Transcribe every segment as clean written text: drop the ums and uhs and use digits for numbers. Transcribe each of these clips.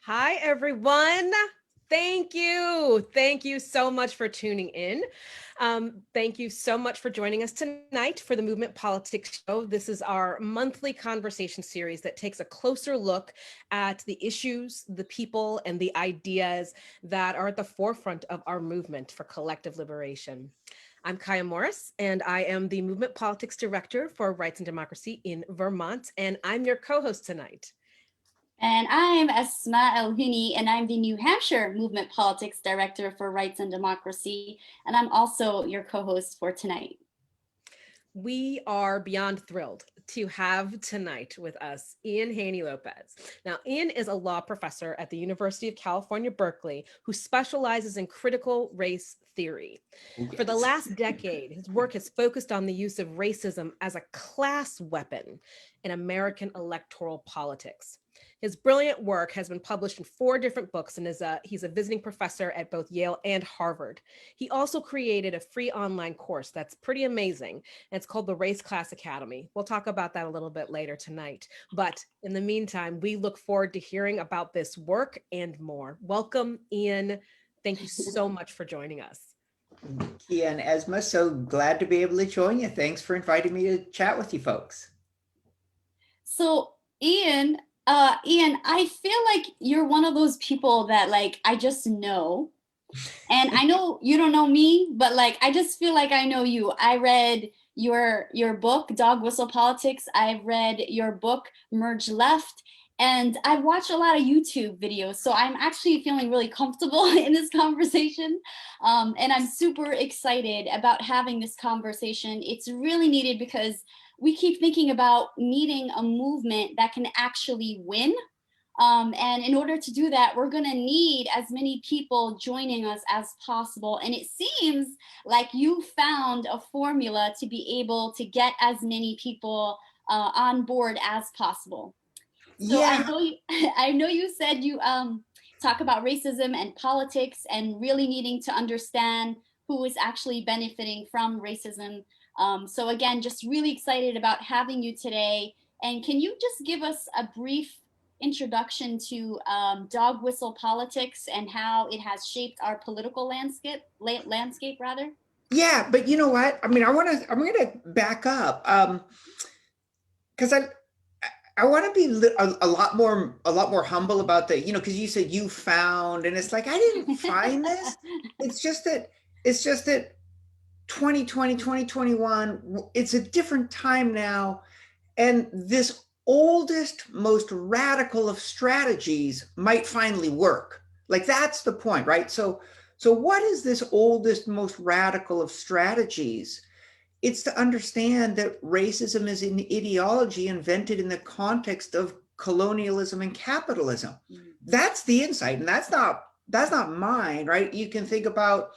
Hi, everyone. Thank you. Thank you so much for tuning in. Thank you so much for joining us tonight for the Movement Politics Show. This is our monthly conversation series that takes a closer look at the issues, the people, and the ideas that are at the forefront of our movement for collective liberation. I'm Kiah Morris, and I am the Movement Politics Director for Rights and Democracy in Vermont, and I'm your co-host tonight. And I'm Asma Elhuni, and I'm the New Hampshire Movement Politics Director for Rights and Democracy, and I'm also your co-host for tonight. We are beyond thrilled to have tonight with us Ian Haney López. Now, Ian is a law professor at the University of California, Berkeley, who specializes in critical race theory. Yes. For the last decade, his work has focused on the use of racism as a class weapon in American electoral politics. His brilliant work has been published in 4 different books, and he's a visiting professor at both Yale and Harvard. He also created a free online course that's pretty amazing, and it's called the Race Class Academy. We'll talk about that a little bit later tonight. But in the meantime, we look forward to hearing about this work and more. Welcome, Ian. Thank you so much for joining us. Kiah and Asma, so glad to be able to join you. Thanks for inviting me to chat with you folks. So, Ian, I feel like you're one of those people that I just know. And I know you don't know me, but I just feel like I know you. I read your book, Dog Whistle Politics. I've read your book, Merge Left. And I've watched a lot of YouTube videos, so I'm actually feeling really comfortable in this conversation. And I'm super excited about having this conversation. It's really needed because we keep thinking about needing a movement that can actually win. And in order to do that, we're going to need as many people joining us as possible. And it seems like you found a formula to be able to get as many people on board as possible. So Yeah. I know you said you talk about racism and politics and really needing to understand who is actually benefiting from racism. So again, just really excited about having you today. And can you just give us a brief introduction to dog whistle politics and how it has shaped our political landscape rather? Yeah, but you know what? I mean, I'm gonna back up because I want to be a lot more humble about the, because you said you found, and it's like I didn't find this. It's just that 2020, 2021, it's a different time now, and this oldest, most radical of strategies might finally work. Like that's the point, right? So what is this oldest, most radical of strategies? It's to understand that racism is an ideology invented in the context of colonialism and capitalism. That's the insight, and that's not mine, right? You can think about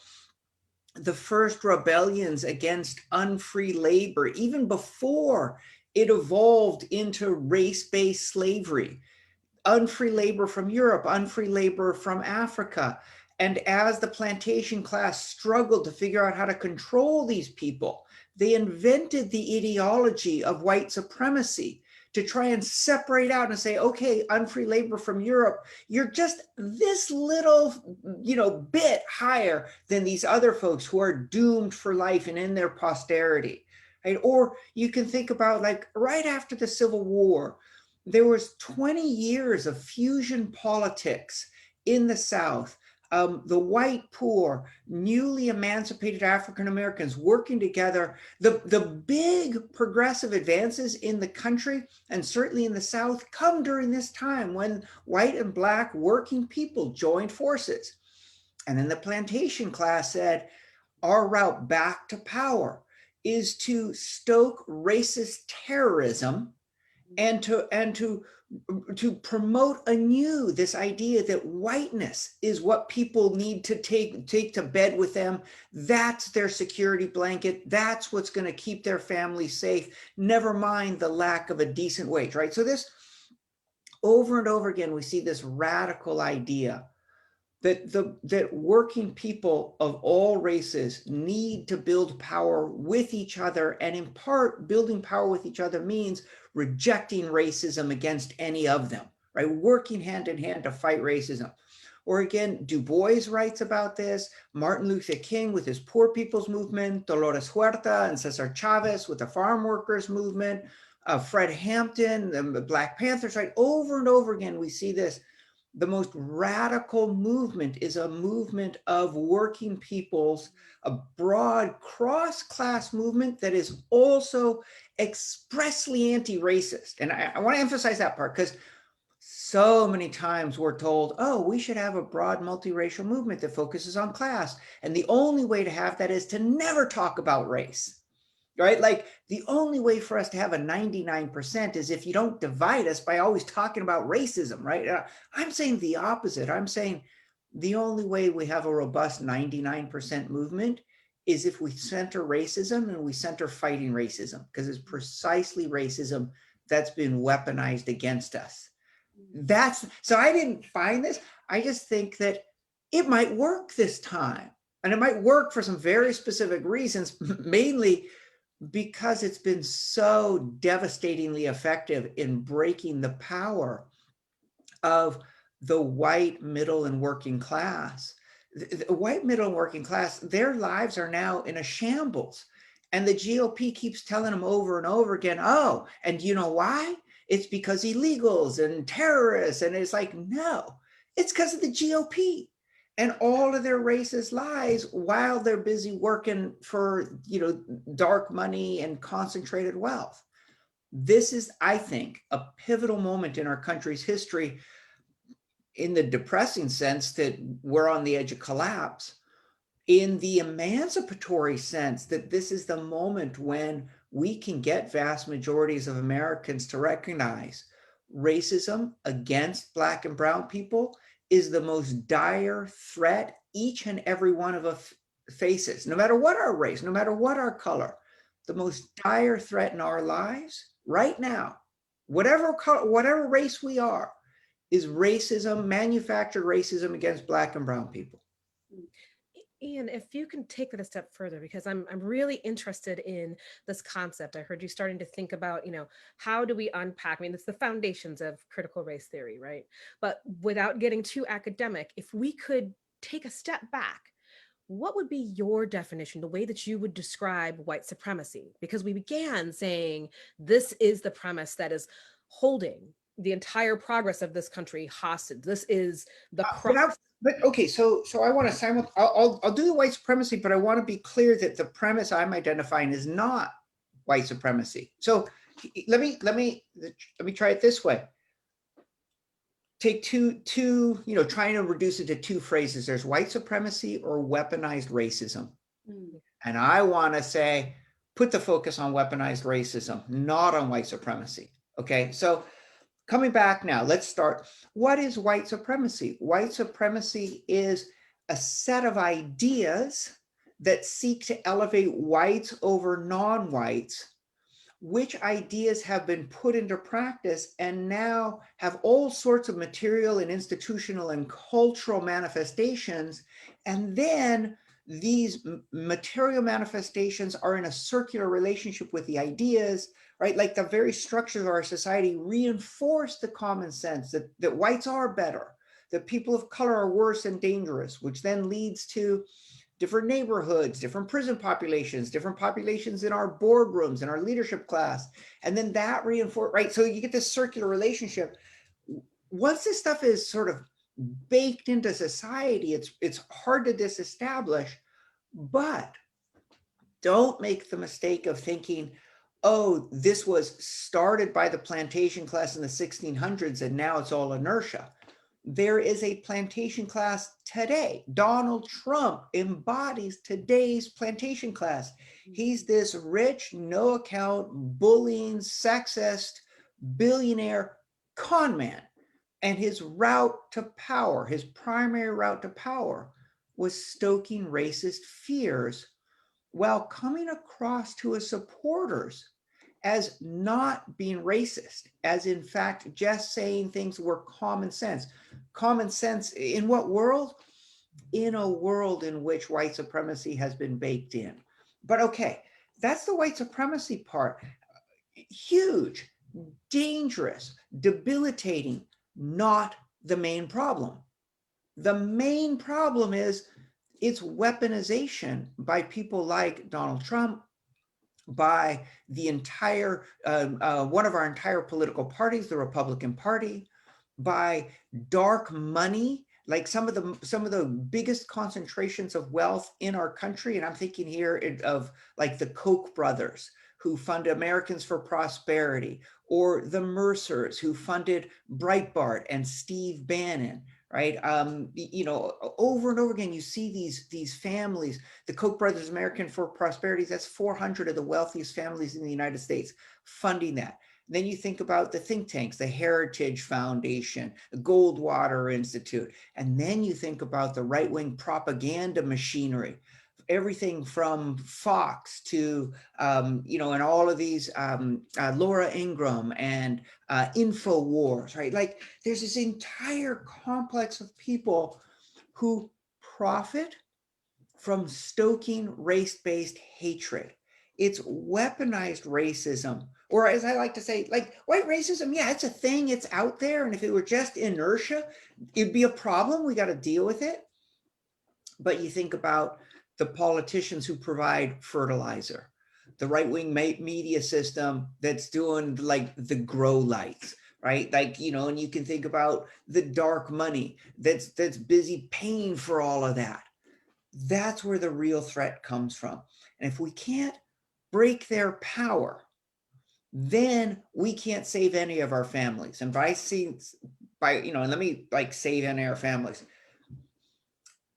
the first rebellions against unfree labor, even before it evolved into race-based slavery. Unfree labor from Europe, unfree labor from Africa. And as the plantation class struggled to figure out how to control these people, they invented the ideology of white supremacy to try and separate out and say, okay, unfree labor from Europe, you're just this little, bit higher than these other folks who are doomed for life and in their posterity, right? Or you can think about right after the Civil War, there was 20 years of fusion politics in the South. The white poor, newly emancipated African Americans working together. The big progressive advances in the country, and certainly in the South, come during this time when white and Black working people joined forces. And then the plantation class said, our route back to power is to stoke racist terrorism and to promote anew this idea that whiteness is what people need to take to bed with them. That's their security blanket. That's what's going to keep their families safe. Never mind the lack of a decent wage, right? So this, over and over again, we see this radical idea that working people of all races need to build power with each other. And in part, building power with each other means rejecting racism against any of them, right? Working hand in hand to fight racism. Or again, Du Bois writes about this, Martin Luther King with his Poor People's Movement, Dolores Huerta and Cesar Chavez with the Farm Workers Movement, Fred Hampton, the Black Panthers, right? Over and over again, we see this. The most radical movement is a movement of working peoples, a broad cross-class movement that is also expressly anti-racist. And I want to emphasize that part because so many times we're told, oh, we should have a broad multiracial movement that focuses on class. And the only way to have that is to never talk about race, right? Like the only way for us to have a 99% is if you don't divide us by always talking about racism, right? I'm saying the opposite. I'm saying the only way we have a robust 99% movement is if we center racism and we center fighting racism, because it's precisely racism that's been weaponized against us. So I didn't find this. I just think that it might work this time. And it might work for some very specific reasons, mainly because it's been so devastatingly effective in breaking the power of the white middle and working class. The white middle and working class, their lives are now in a shambles. And the GOP keeps telling them over and over again, oh, and you know why? It's because illegals and terrorists. And it's like, no, it's because of the GOP and all of their racist lies while they're busy working for, dark money and concentrated wealth. This is, I think, a pivotal moment in our country's history in the depressing sense that we're on the edge of collapse, in the emancipatory sense that this is the moment when we can get vast majorities of Americans to recognize racism against Black and brown people is the most dire threat each and every one of us faces, no matter what our race, no matter what our color. The most dire threat in our lives right now, whatever race we are, is racism, manufactured racism against Black and brown people. Ian, if you can take that a step further, because I'm really interested in this concept. I heard you starting to think about, how do we unpack? I mean, it's the foundations of critical race theory, right? But without getting too academic, if we could take a step back, what would be your definition, the way that you would describe white supremacy? Because we began saying this is the premise that is holding the entire progress of this country hostage. This is the crux. But okay, so I want to I'll do the white supremacy, but I want to be clear that the premise I'm identifying is not white supremacy. So let me try it this way. Take two, trying to reduce it to two phrases. There's white supremacy or weaponized racism. And I want to say, put the focus on weaponized racism, not on white supremacy. Okay, so coming back now, let's start. What is white supremacy? White supremacy is a set of ideas that seek to elevate whites over non-whites, which ideas have been put into practice and now have all sorts of material and institutional and cultural manifestations. And then these material manifestations are in a circular relationship with the ideas, right? Like the very structures of our society reinforce the common sense that whites are better, that people of color are worse and dangerous, which then leads to different neighborhoods, different prison populations, different populations in our boardrooms, in our leadership class. And then that reinforces, right? So you get this circular relationship. Once this stuff is sort of baked into society, it's hard to disestablish, but don't make the mistake of thinking, oh, this was started by the plantation class in the 1600s and now it's all inertia. There is a plantation class today. Donald Trump embodies today's plantation class. He's this rich, no account, bullying, sexist, billionaire con man. And his route to power, his primary route to power, was stoking racist fears while coming across to his supporters as not being racist, as in fact just saying things were common sense. Common sense in what world? In a world in which white supremacy has been baked in. But okay, that's the white supremacy part. Huge, dangerous, debilitating, not the main problem. The main problem is its weaponization by people like Donald Trump, by the entire, one of our entire political parties, the Republican Party, by dark money, like some of the biggest concentrations of wealth in our country. And I'm thinking here of like the Koch brothers, who funded Americans for Prosperity, or the Mercers, who funded Breitbart and Steve Bannon, right? Over and over again, you see these families. The Koch brothers, American for Prosperity, that's 400 of the wealthiest families in the United States funding that. Then you think about the think tanks, the Heritage Foundation, the Goldwater Institute, and then you think about the right-wing propaganda machinery, everything from Fox to, and all of these, Laura Ingraham and InfoWars, right? Like there's this entire complex of people who profit from stoking race-based hatred. It's weaponized racism, or as I like to say, like white racism, yeah, it's a thing, it's out there. And if it were just inertia, it'd be a problem. We got to deal with it. But you think about the politicians who provide fertilizer, the right-wing media system that's doing like the grow lights, right? Like, and you can think about the dark money that's busy paying for all of that. That's where the real threat comes from. And if we can't break their power, then we can't save any of our families. And let me like save any of our families.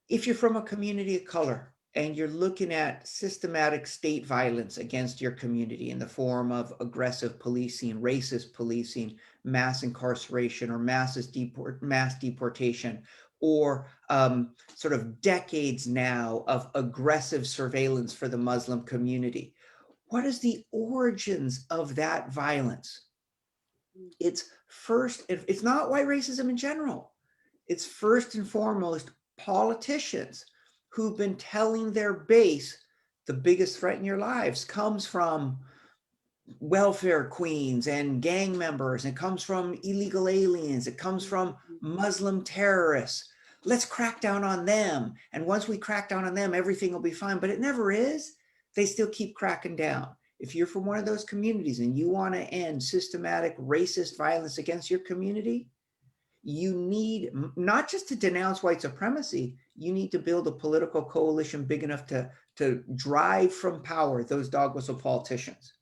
If you're from a community of color and you're looking at systematic state violence against your community in the form of aggressive policing, racist policing, mass incarceration, or mass deportation, or sort of decades now of aggressive surveillance for the Muslim community, what is the origins of that violence? It's not white racism in general. It's first and foremost politicians who've been telling their base the biggest threat in your lives comes from welfare queens and gang members. It comes from illegal aliens. It comes from Muslim terrorists. Let's crack down on them. And once we crack down on them, everything will be fine. But it never is. They still keep cracking down. If you're from one of those communities and you want to end systematic racist violence against your community, you need not just to denounce white supremacy, you need to build a political coalition big enough to drive from power those dog whistle politicians.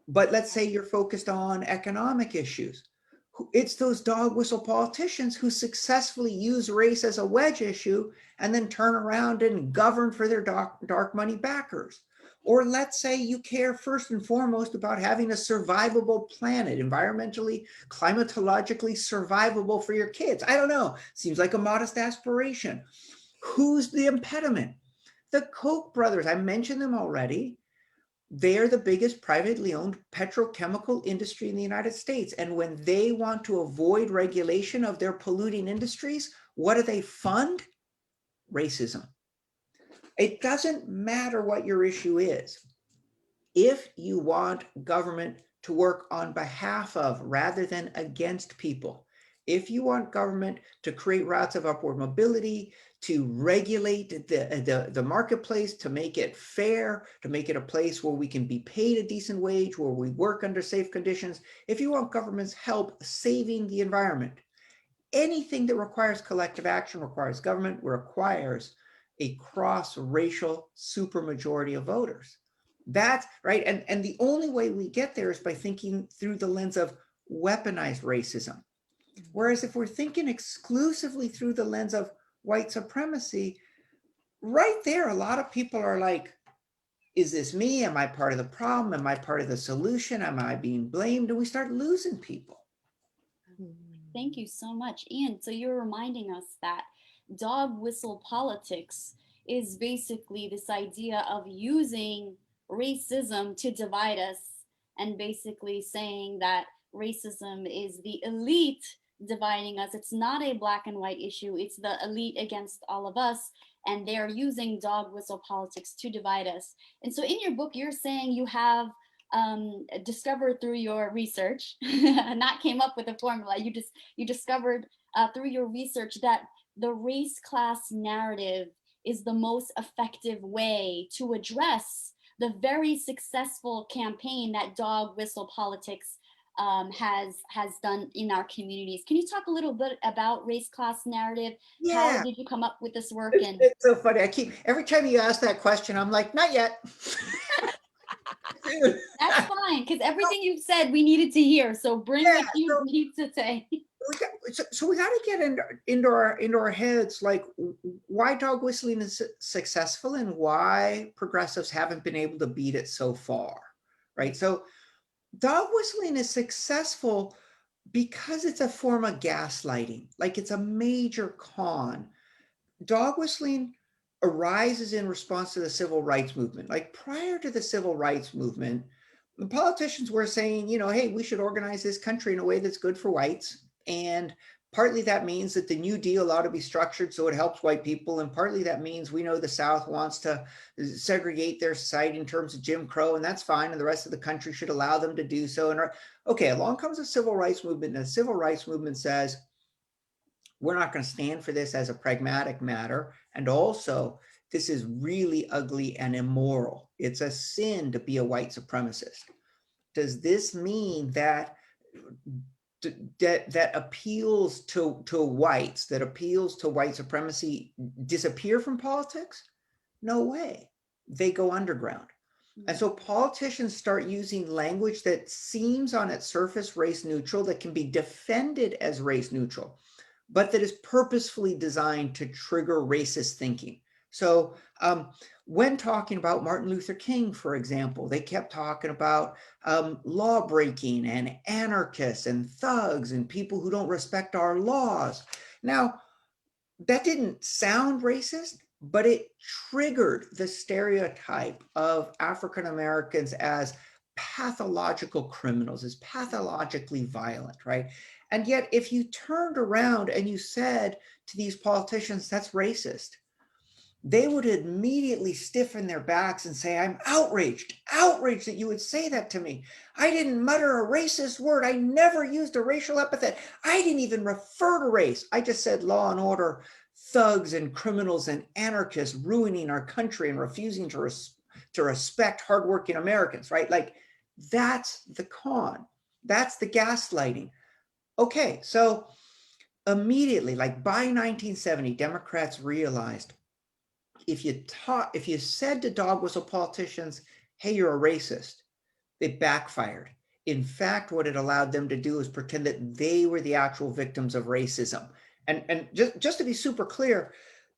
But let's say you're focused on economic issues. It's those dog whistle politicians who successfully use race as a wedge issue and then turn around and govern for their dark money backers. Or let's say you care first and foremost about having a survivable planet, environmentally, climatologically survivable for your kids. I don't know, seems like a modest aspiration. Who's the impediment? The Koch brothers, I mentioned them already. They're the biggest privately owned petrochemical industry in the United States. And when they want to avoid regulation of their polluting industries, what do they fund? Racism. It doesn't matter what your issue is. If you want government to work on behalf of rather than against people, if you want government to create routes of upward mobility, to regulate the marketplace, to make it fair, to make it a place where we can be paid a decent wage, where we work under safe conditions, if you want government's help saving the environment, anything that requires collective action requires government, requires a cross-racial supermajority of voters. That's right. And the only way we get there is by thinking through the lens of weaponized racism. Whereas if we're thinking exclusively through the lens of white supremacy, right there, a lot of people are like, is this me? Am I part of the problem? Am I part of the solution? Am I being blamed? And we start losing people. Thank you so much, Ian. So you're reminding us that dog whistle politics is basically this idea of using racism to divide us and basically saying that racism is the elite dividing us. It's not a black and white issue. It's the elite against all of us. And they're using dog whistle politics to divide us. And so in your book, you're saying you have discovered through your research, not came up with a formula. You discovered through your research that the race class narrative is the most effective way to address the very successful campaign that dog whistle politics has done in our communities. Can you talk a little bit about race class narrative? How Yeah, did you come up with this work? And it's so funny. Every time you ask that question, I'm like, not yet. that's fine, because everything you've said we needed to hear. So bring Yeah, what you need to say. so we got to get into our heads, like why dog whistling is successful and why progressives haven't been able to beat it so far, right? So dog whistling is successful because it's a form of gaslighting. Like it's a major con. Dog whistling arises in response to the civil rights movement. Like prior to the civil rights movement, the politicians were saying, hey, we should organize this country in a way that's good for whites. And partly that means that the New Deal ought to be structured so it helps white people. And partly that means we know the South wants to segregate their society in terms of Jim Crow, and that's fine. And the rest of the country should allow them to do so. And okay, along comes the civil rights movement. And the civil rights movement says, we're not going to stand for this as a pragmatic matter. And also, this is really ugly and immoral. It's a sin to be a white supremacist. Does this mean that appeals to whites, that appeals to white supremacy disappear from politics? No way. They go underground. And so politicians start using language that seems on its surface race neutral, that can be defended as race neutral, but that is purposefully designed to trigger racist thinking. So when talking about Martin Luther King, for example, they kept talking about law breaking and anarchists and thugs and people who don't respect our laws. Now, that didn't sound racist, but it triggered the stereotype of African Americans as pathological criminals, as pathologically violent, right? And yet, if you turned around and you said to these politicians, that's racist, they would immediately stiffen their backs and say, I'm outraged that you would say that to me. I didn't mutter a racist word. I never used a racial epithet. I didn't even refer to race. I just said law and order, thugs and criminals and anarchists ruining our country and refusing to respect hardworking Americans, right? Like that's the con. That's the gaslighting. Okay, so immediately, like by 1970, Democrats realized if you said to dog whistle politicians, hey, you're a racist, it backfired. In fact, what it allowed them to do is pretend that they were the actual victims of racism. And just to be super clear,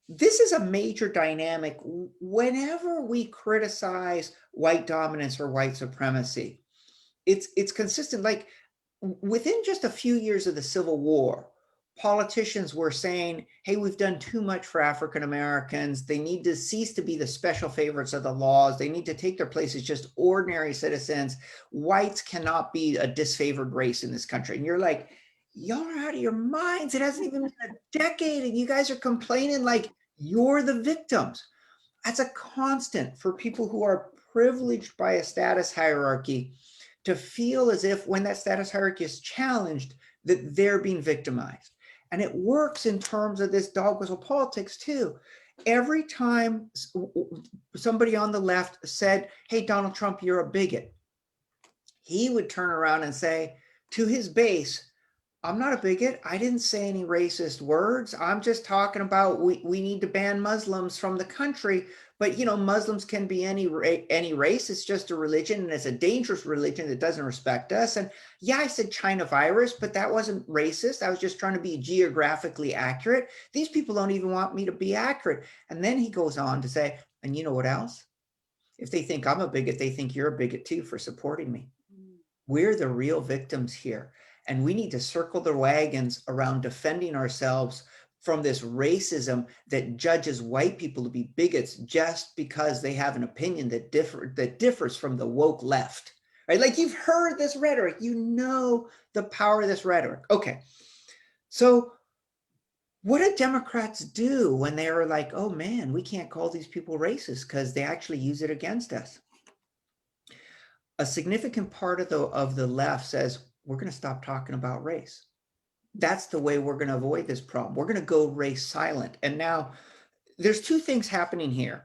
this is a major dynamic whenever we criticize white dominance or white supremacy. It's consistent. Like within just a few years of the Civil War, politicians were saying, hey, we've done too much for African Americans. They need to cease to be the special favorites of the laws. They need to take their place as just ordinary citizens. Whites cannot be a disfavored race in this country. And you're like, y'all are out of your minds. It hasn't even been a decade and you guys are complaining like you're the victims. That's a constant for people who are privileged by a status hierarchy to feel as if when that status hierarchy is challenged, that they're being victimized. And it works in terms of this dog whistle politics too. Every time somebody on the left said, hey, Donald Trump, you're a bigot, he would turn around and say to his base, I'm not a bigot. I didn't say any racist words. I'm just talking about we need to ban Muslims from the country. But, Muslims can be any race. It's just a religion, and it's a dangerous religion that doesn't respect us. And yeah, I said China virus, but that wasn't racist. I was just trying to be geographically accurate. These people don't even want me to be accurate. And then he goes on to say, and you know what else? If they think I'm a bigot, they think you're a bigot too for supporting me. We're the real victims here. And we need to circle the wagons around defending ourselves from this racism that judges white people to be bigots just because they have an opinion that differs from the woke left, right? Like you've heard this rhetoric, you know the power of this rhetoric. Okay, so what did Democrats do when they were like, oh man, we can't call these people racist because they actually use it against us? a significant part of the left says, we're going to stop talking about race. That's the way we're going to avoid this problem. We're going to go race silent. And now there's two things happening here.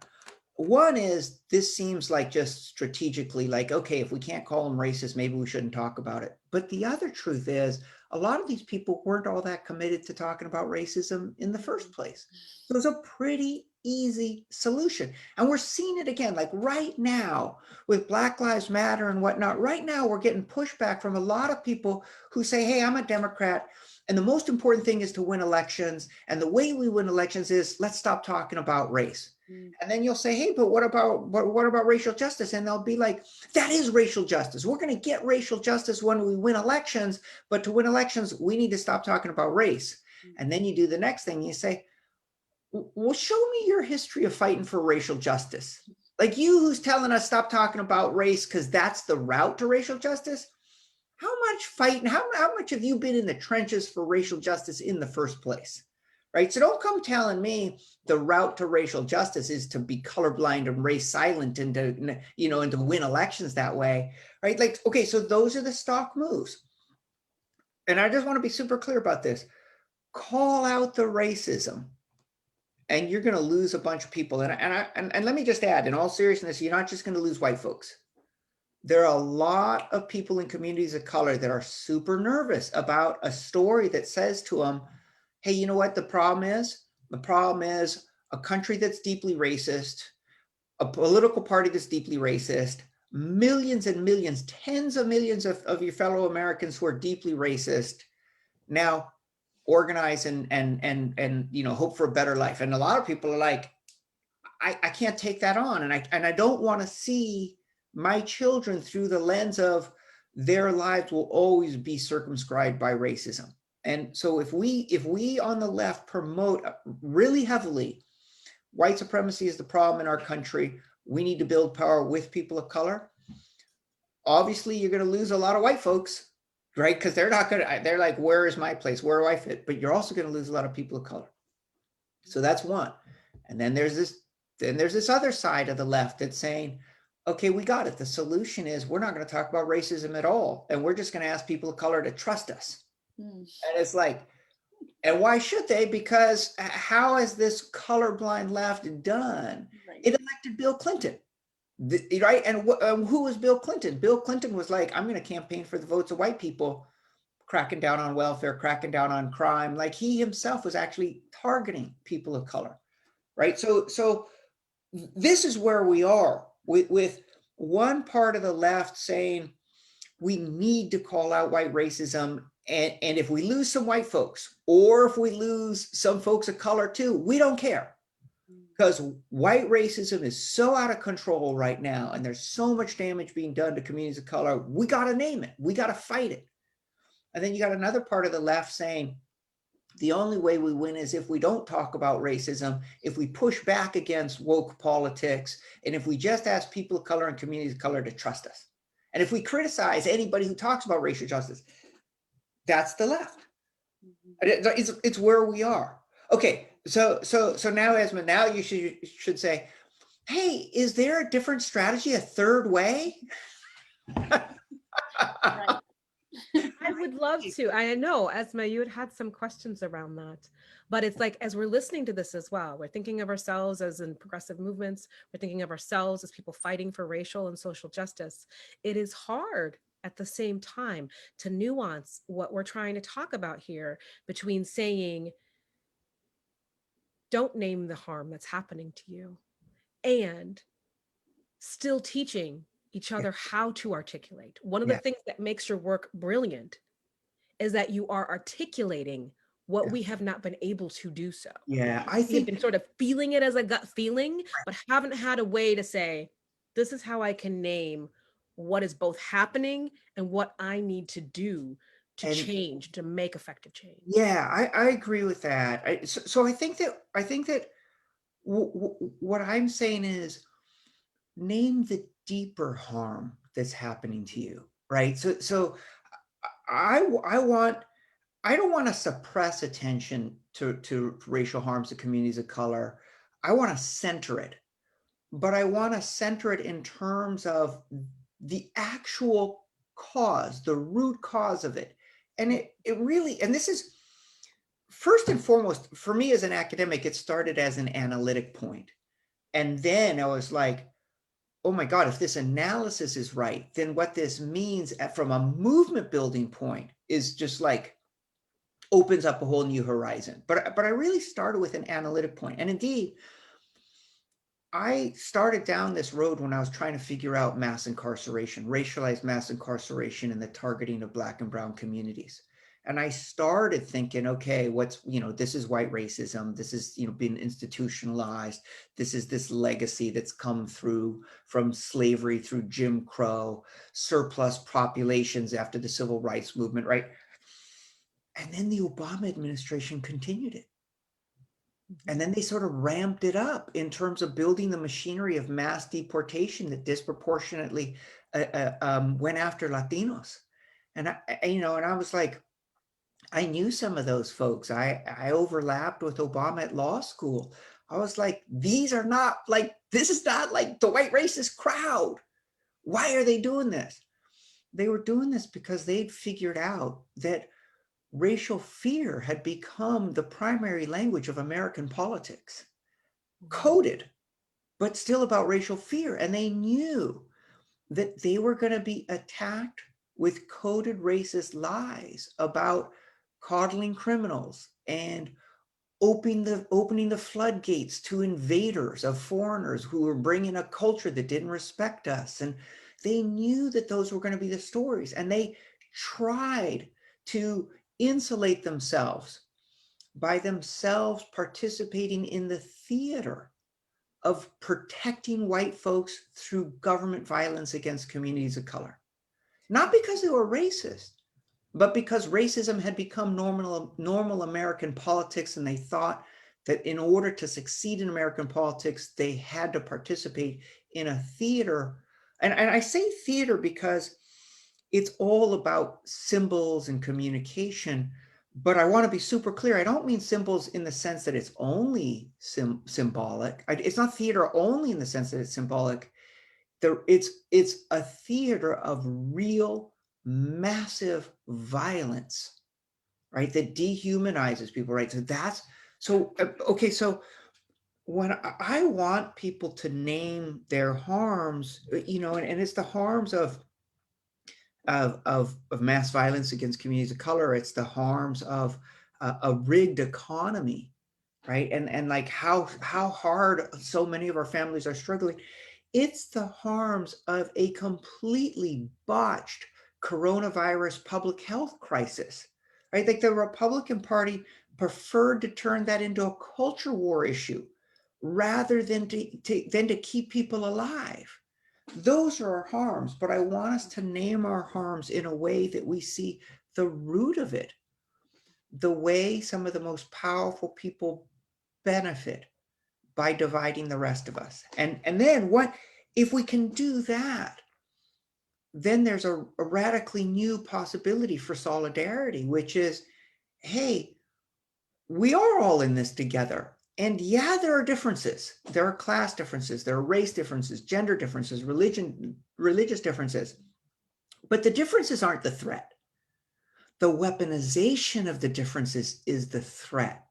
One is this seems like just strategically like, okay, if we can't call them racist, maybe we shouldn't talk about it. But the other truth is a lot of these people weren't all that committed to talking about racism in the first place. So it was a pretty easy solution. And we're seeing it again, like right now with Black Lives Matter and whatnot. Right now, we're getting pushback from a lot of people who say, hey, I'm a Democrat. And the most important thing is to win elections. And the way we win elections is let's stop talking about race. And then you'll say, hey, but what about racial justice? And they'll be like, that is racial justice. We're going to get racial justice when we win elections. But to win elections, we need to stop talking about race. And then you do the next thing. You say, well, show me your history of fighting for racial justice. Like you who's telling us stop talking about race because that's the route to racial justice. How much fighting, how much have you been in the trenches for racial justice in the first place? Right? So don't come telling me the route to racial justice is to be colorblind and race silent and to, you know, and to win elections that way, right? Like, okay, so those are the stock moves. And I just want to be super clear about this. Call out the racism and you're going to lose a bunch of people. And let me just add, in all seriousness, you're not just going to lose white folks. There are a lot of people in communities of color that are super nervous about a story that says to them, hey, you know what the problem is? The problem is a country that's deeply racist, a political party that's deeply racist, millions and millions, tens of millions of your fellow Americans who are deeply racist now organize and you know hope for a better life. And a lot of people are like, I can't take that on, and I don't want to see my children through the lens of their lives will always be circumscribed by racism. And so if we on the left promote really heavily white supremacy is the problem in our country, we need to build power with people of color, obviously you're going to lose a lot of white folks, right? Because they're like, where is my place? Where do I fit? But you're also going to lose a lot of people of color. So that's one. And then there's this other side of the left that's saying, okay, we got it. The solution is we're not going to talk about racism at all. And we're just going to ask people of color to trust us. And it's like, and why should they? Because how has this colorblind left done? Right. It elected Bill Clinton, right? And who was Bill Clinton? Bill Clinton was like, I'm going to campaign for the votes of white people, cracking down on welfare, cracking down on crime. Like he himself was actually targeting people of color, right? So this is where we are with one part of the left saying we need to call out white racism. And if we lose some white folks, or if we lose some folks of color too, we don't care. Because white racism is so out of control right now, and there's so much damage being done to communities of color, we got to name it. We got to fight it. And then you got another part of the left saying, the only way we win is if we don't talk about racism, if we push back against woke politics, and if we just ask people of color and communities of color to trust us. And if we criticize anybody who talks about racial justice, that's the left. It's where we are. Okay, so now, Asma, now you should say, hey, is there a different strategy, a third way? Right. I would love to. I know, Asma, you had some questions around that. But it's like, as we're listening to this as well, we're thinking of ourselves as in progressive movements. We're thinking of ourselves as people fighting for racial and social justice. It is hard at the same time to nuance what we're trying to talk about here between saying, don't name the harm that's happening to you, and still teaching each other how to articulate. One of the things that makes your work brilliant is that you are articulating what we have not been able to do so. Yeah, I think we've been sort of feeling it as a gut feeling, but haven't had a way to say, this is how I can name what is both happening and what I need to do to change, to make effective change. Yeah, I agree with that. So I think that what I'm saying is name the deeper harm that's happening to you, right? So I don't want to suppress attention to racial harms to communities of color. I want to center it, but I want to center it in terms of the actual cause, the root cause of it. And it really, and this is first and foremost, for me as an academic, it started as an analytic point. And then I was like, oh my God, if this analysis is right, then what this means from a movement building point is just like opens up a whole new horizon. But I really started with an analytic point. And indeed, I started down this road when I was trying to figure out mass incarceration, racialized mass incarceration, and the targeting of Black and brown communities. And I started thinking, okay, this is white racism. This is, been institutionalized. This is this legacy that's come through from slavery through Jim Crow, surplus populations after the civil rights movement, right? And then the Obama administration continued it. And then they sort of ramped it up in terms of building the machinery of mass deportation that disproportionately went after Latinos. And I was like, I knew some of those folks. I overlapped with Obama at law school. I was like, this is not like the white racist crowd. Why are they doing this? They were doing this because they'd figured out that racial fear had become the primary language of American politics, coded, but still about racial fear. And they knew that they were going to be attacked with coded racist lies about coddling criminals and opening the floodgates to invaders of foreigners who were bringing a culture that didn't respect us. And they knew that those were going to be the stories. And they tried to insulate themselves by themselves participating in the theater of protecting white folks through government violence against communities of color. Not because they were racist, but because racism had become normal American politics, and they thought that in order to succeed in American politics, they had to participate in a theater. And I say theater because it's all about symbols and communication, but I want to be super clear. I don't mean symbols in the sense that it's only symbolic. It's not theater only in the sense that it's symbolic. It's a theater of real, massive violence, right? That dehumanizes people, right? So when I want people to name their harms, and it's the harms of mass violence against communities of color. It's the harms of a rigged economy, right? And like how hard so many of our families are struggling. It's the harms of a completely botched coronavirus public health crisis, right? Like the Republican Party preferred to turn that into a culture war issue rather than to keep people alive. Those are our harms, but I want us to name our harms in a way that we see the root of it, the way some of the most powerful people benefit by dividing the rest of us. And then if we can do that, then there's a radically new possibility for solidarity, which is, hey, we are all in this together. And yeah, there are differences. There are class differences, there are race differences, gender differences, religious differences. But the differences aren't the threat. The weaponization of the differences is the threat.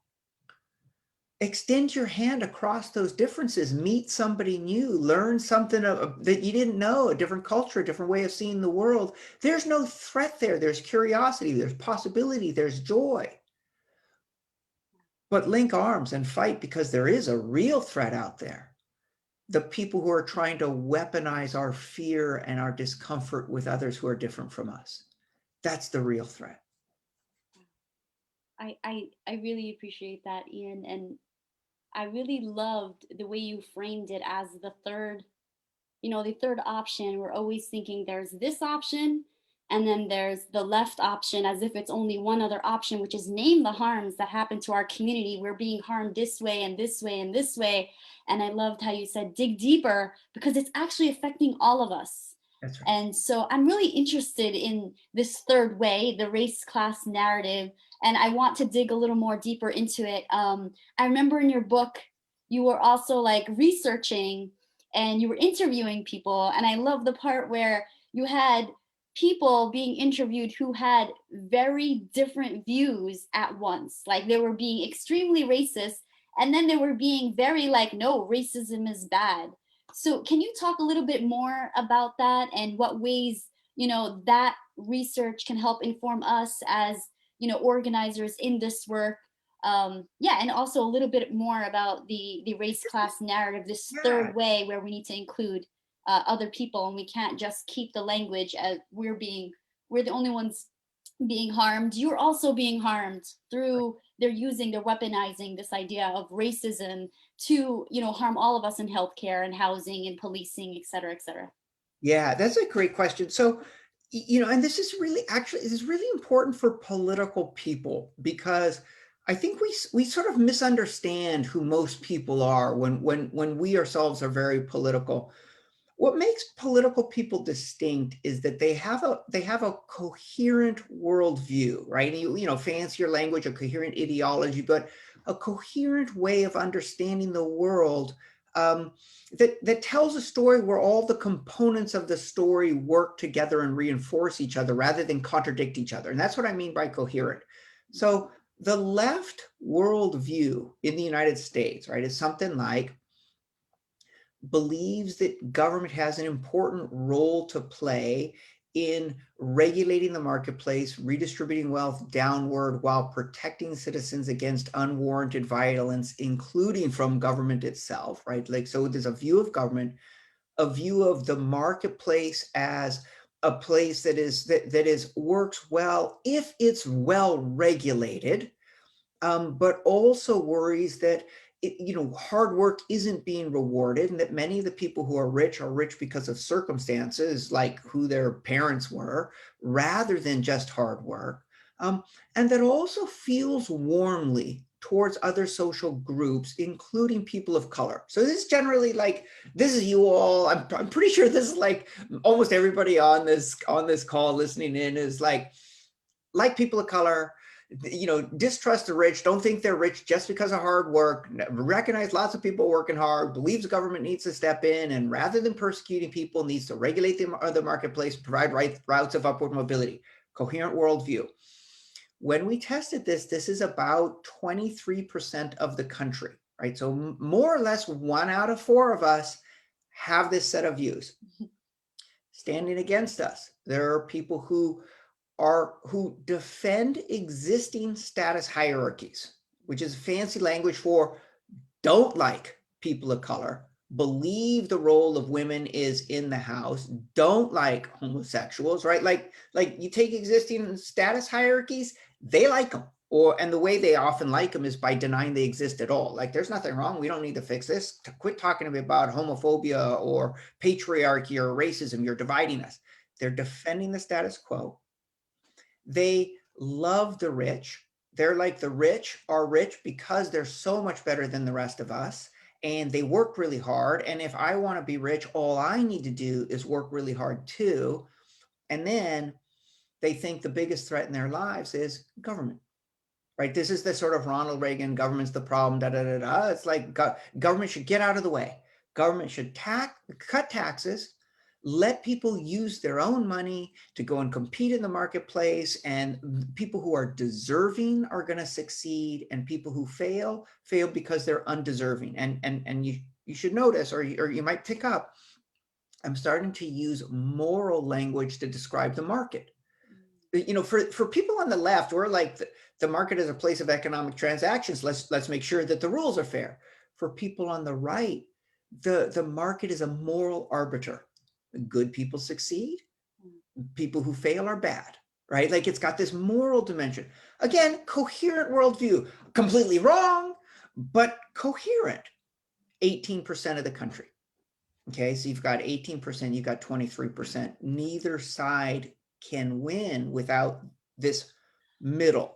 Extend your hand across those differences, meet somebody new, learn something that you didn't know, a different culture, a different way of seeing the world. There's no threat there. There's curiosity, there's possibility, there's joy. But link arms and fight, because there is a real threat out there. The people who are trying to weaponize our fear and our discomfort with others who are different from us. That's the real threat. I really appreciate that, Ian, and I really loved the way you framed it as the third option. We're always thinking there's this option, and then there's the left option, as if it's only one other option, which is name the harms that happen to our community. We're being harmed this way and this way and this way. And I loved how you said dig deeper, because it's actually affecting all of us. That's right. And so I'm really interested in this third way, the race class narrative, and I want to dig a little more deeper into it. I remember in your book, you were also like researching and you were interviewing people. And I love the part where you had people being interviewed who had very different views at once. Like they were being extremely racist, and then they were being very like, no, racism is bad. So can you talk a little bit more about that and what ways, that research can help inform us as, organizers in this work? Yeah, and also a little bit more about the race class narrative, this Yeah. third way where we need to include other people, and we can't just keep the language as we're the only ones being harmed. You're also being harmed through they're weaponizing this idea of racism to harm all of us in healthcare and housing and policing, et cetera, et cetera. Yeah, that's a great question. So, and this is really important for political people, because I think we sort of misunderstand who most people are when we ourselves are very political. What makes political people distinct is that they have a coherent worldview, right? And fancier language, a coherent ideology, but a coherent way of understanding the world, that tells a story where all the components of the story work together and reinforce each other rather than contradict each other. And that's what I mean by coherent. So the left worldview in the United States, right, is something like, believes that government has an important role to play in regulating the marketplace, redistributing wealth downward while protecting citizens against unwarranted violence, including from government itself, right? Like, so there's a view of government, a view of the marketplace as a place that works well if it's well regulated, but also worries that hard work isn't being rewarded, and that many of the people who are rich because of circumstances like who their parents were, rather than just hard work, and that also feels warmly towards other social groups, including people of color. So this is generally like, this is you all. I'm pretty sure this is like almost everybody on this call listening in is like people of color, distrust the rich, don't think they're rich just because of hard work, recognize lots of people working hard, believes the government needs to step in, and rather than persecuting people, needs to regulate the marketplace, provide routes of upward mobility. Coherent worldview. When we tested this is about 23% of the country, right? So more or less 1 out of 4 of us have this set of views. Standing against us, there are people who defend existing status hierarchies, which is fancy language for don't like people of color, believe the role of women is in the house, don't like homosexuals, right? Like you take existing status hierarchies, they like them. And the way they often like them is by denying they exist at all. Like, there's nothing wrong. We don't need to fix this. Quit talking to me about homophobia or patriarchy or racism. You're dividing us. They're defending the status quo. They love the rich. They're like, the rich are rich because they're so much better than the rest of us, and they work really hard. And if I want to be rich, all I need to do is work really hard too. And then they think the biggest threat in their lives is government, right? This is the sort of Ronald Reagan, government's the problem, da, da, da, da. It's like government should get out of the way. Government should cut taxes, let people use their own money to go and compete in the marketplace, and people who are deserving are going to succeed, and people who fail because they're undeserving. And you should notice, or you might pick up, I'm starting to use moral language to describe the market. For people on the left, we're like, the market is a place of economic transactions. Let's make sure that the rules are fair. For people on the right, the market is a moral arbiter. Good people succeed. People who fail are bad, right? Like, it's got this moral dimension. Again, coherent worldview. Completely wrong, but coherent. 18% of the country. Okay, so you've got 18%, you've got 23%. Neither side can win without this middle.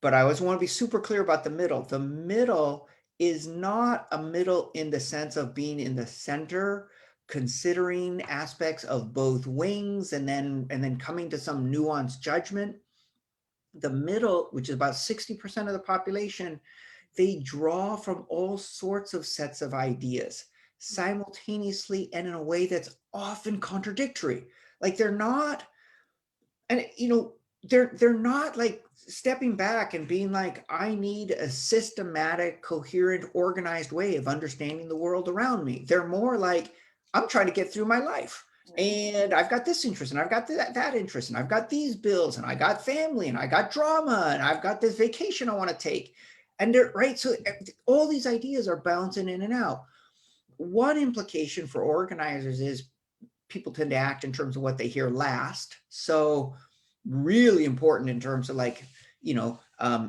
But I always want to be super clear about the middle. The middle is not a middle in the sense of being in the center, considering aspects of both wings, and then coming to some nuanced judgment. The middle, which is about 60% of the population, they draw from all sorts of sets of ideas simultaneously and in a way that's often contradictory. Like they're not, and they're not like stepping back and being like, I need a systematic, coherent, organized way of understanding the world around me. They're more like, I'm trying to get through my life. And I've got this interest, and I've got that interest, and I've got these bills, and I got family, and I got drama, and I've got this vacation I want to take. And they're right. So all these ideas are bouncing in and out. One implication for organizers is people tend to act in terms of what they hear last. So really important in terms of like,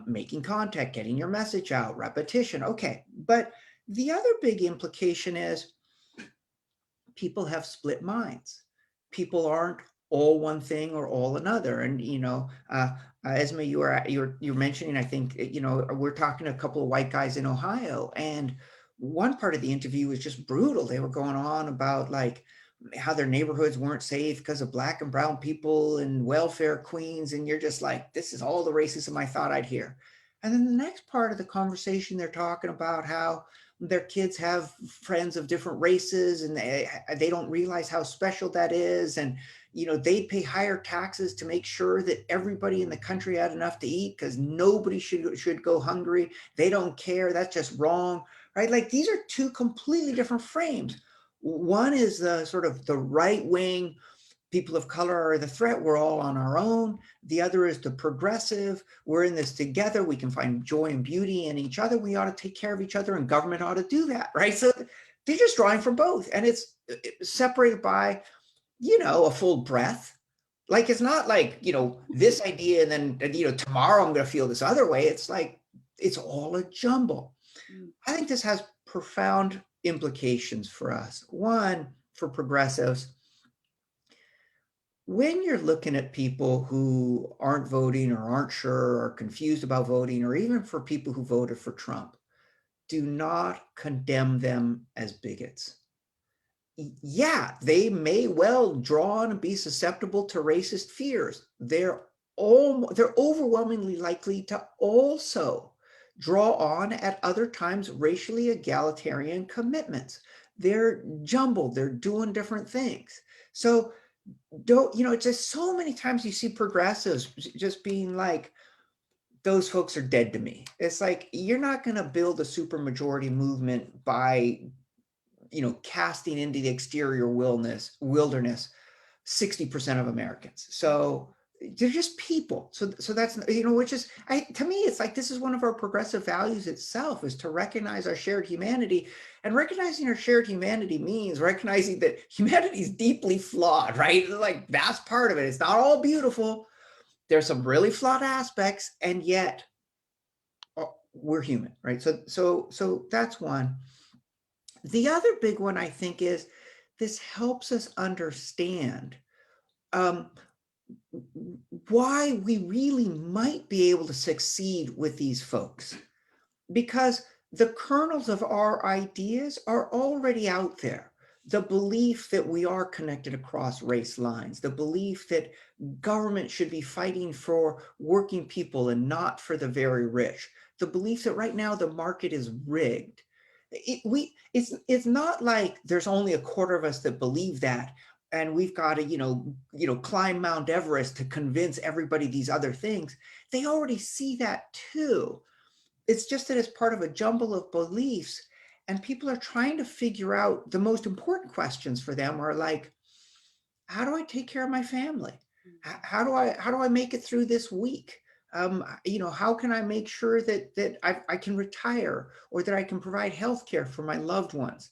making contact, getting your message out, repetition. Okay. But the other big implication is people have split minds. People aren't all one thing or all another. And, Esma, you're mentioning, I think, we're talking to a couple of white guys in Ohio, and one part of the interview was just brutal. They were going on about like how their neighborhoods weren't safe because of Black and brown people and welfare queens. And you're just like, this is all the racism I thought I'd hear. And then the next part of the conversation, they're talking about how their kids have friends of different races, and they don't realize how special that is. And, they pay higher taxes to make sure that everybody in the country had enough to eat, because nobody should go hungry. They don't care. That's just wrong, right? Like these are two completely different frames. One is the sort of the right wing, people of color are the threat, we're all on our own. The other is the progressive, we're in this together, we can find joy and beauty in each other, we ought to take care of each other, and government ought to do that, right? So they're just drawing from both, and it's separated by, a full breath. Like it's not like, this idea and then, tomorrow I'm going to feel this other way. It's like, it's all a jumble. I think this has profound implications for us. One, for progressives, when you're looking at people who aren't voting or aren't sure or confused about voting, or even for people who voted for Trump, do not condemn them as bigots. Yeah, they may well draw on and be susceptible to racist fears. They're overwhelmingly likely to also draw on at other times racially egalitarian commitments. They're jumbled, they're doing different things. So it's just so many times you see progressives just being like, those folks are dead to me. It's like, you're not going to build a supermajority movement by, casting into the exterior wilderness 60% of Americans. So they're just people. So that's, which is, to me, it's like, this is one of our progressive values itself, is to recognize our shared humanity. And recognizing our shared humanity means recognizing that humanity is deeply flawed, right? Like that's part of it. It's not all beautiful. There's some really flawed aspects, and yet we're human, right? So that's one. The other big one, I think, is this helps us understand why we really might be able to succeed with these folks, because the kernels of our ideas are already out there. The belief that we are connected across race lines, the belief that government should be fighting for working people and not for the very rich, the belief that right now the market is rigged. It's not like there's only a quarter of us that believe that, and we've got to climb Mount Everest to convince everybody these other things. They already see that too. It's just that it's part of a jumble of beliefs, and people are trying to figure out the most important questions for them are like, how do I take care of my family? How do I make it through this week? How can I make sure that I can retire, or that I can provide healthcare for my loved ones?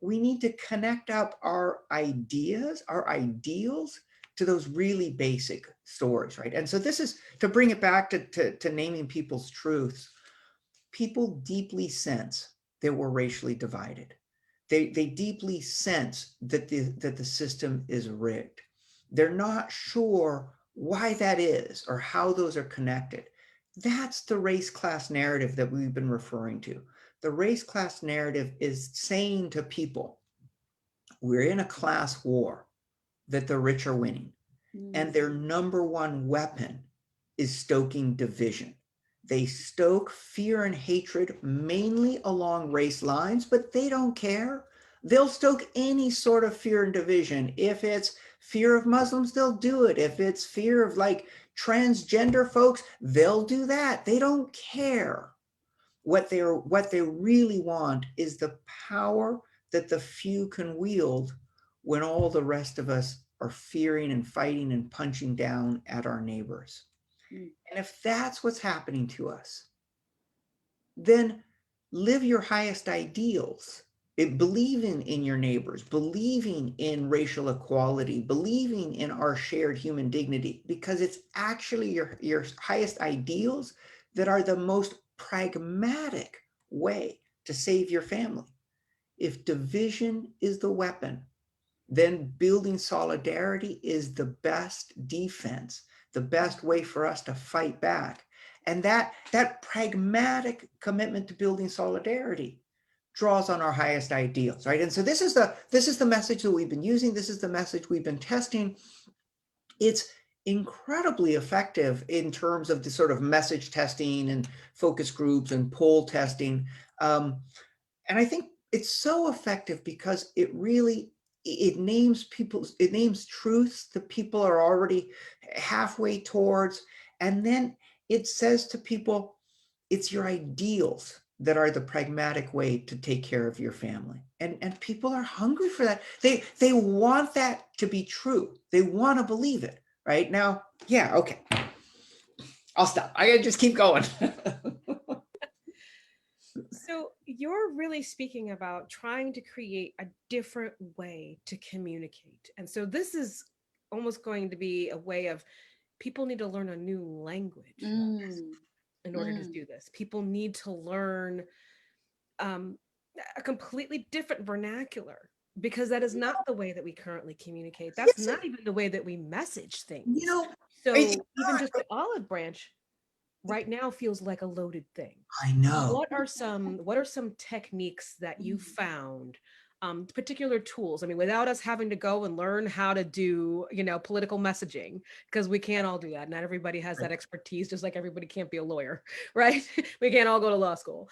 We need to connect up our ideas, our ideals, to those really basic stories, right? And so this is to bring it back to naming people's truths. People deeply sense that we're racially divided. They deeply sense that the system is rigged. They're not sure why that is or how those are connected. That's the race class narrative that we've been referring to. The race class narrative is saying to people, we're in a class war, that the rich are winning. And their number one weapon is stoking division. They stoke fear and hatred mainly along race lines, but they don't care. They'll stoke any sort of fear and division. If it's fear of Muslims, they'll do it. If it's fear of like transgender folks, they'll do that. They don't care. What they really want is the power that the few can wield when all the rest of us are fearing and fighting and punching down at our neighbors. And if that's what's happening to us, then live your highest ideals. Believing in your neighbors, believing in racial equality, believing in our shared human dignity, because it's actually your highest ideals that are the most pragmatic way to save your family. If division is the weapon, then building solidarity is the best defense, the best way for us to fight back. And that pragmatic commitment to building solidarity draws on our highest ideals, right? And so this is the message that we've been using. This is the message we've been testing. It's incredibly effective in terms of the sort of message testing and focus groups and poll testing. And I think it's so effective because it names truths that people are already halfway towards. And then it says to people, it's your ideals that are the pragmatic way to take care of your family. And people are hungry for that. They want that to be true. They want to believe it. Right now, yeah, okay. I'll stop. I gotta just keep going. So you're really speaking about trying to create a different way to communicate. And so this is almost going to be a way of people need to learn a new language in order to do this. People need to learn a completely different vernacular, because that is not the way that we currently communicate. That's not even the way that we message things. So even just the olive branch right now feels like a loaded thing. I know. What are some techniques that you found, particular tools? I mean, without us having to go and learn how to do, political messaging, because we can't all do that. Not everybody has that expertise, just like everybody can't be a lawyer, right? We can't all go to law school.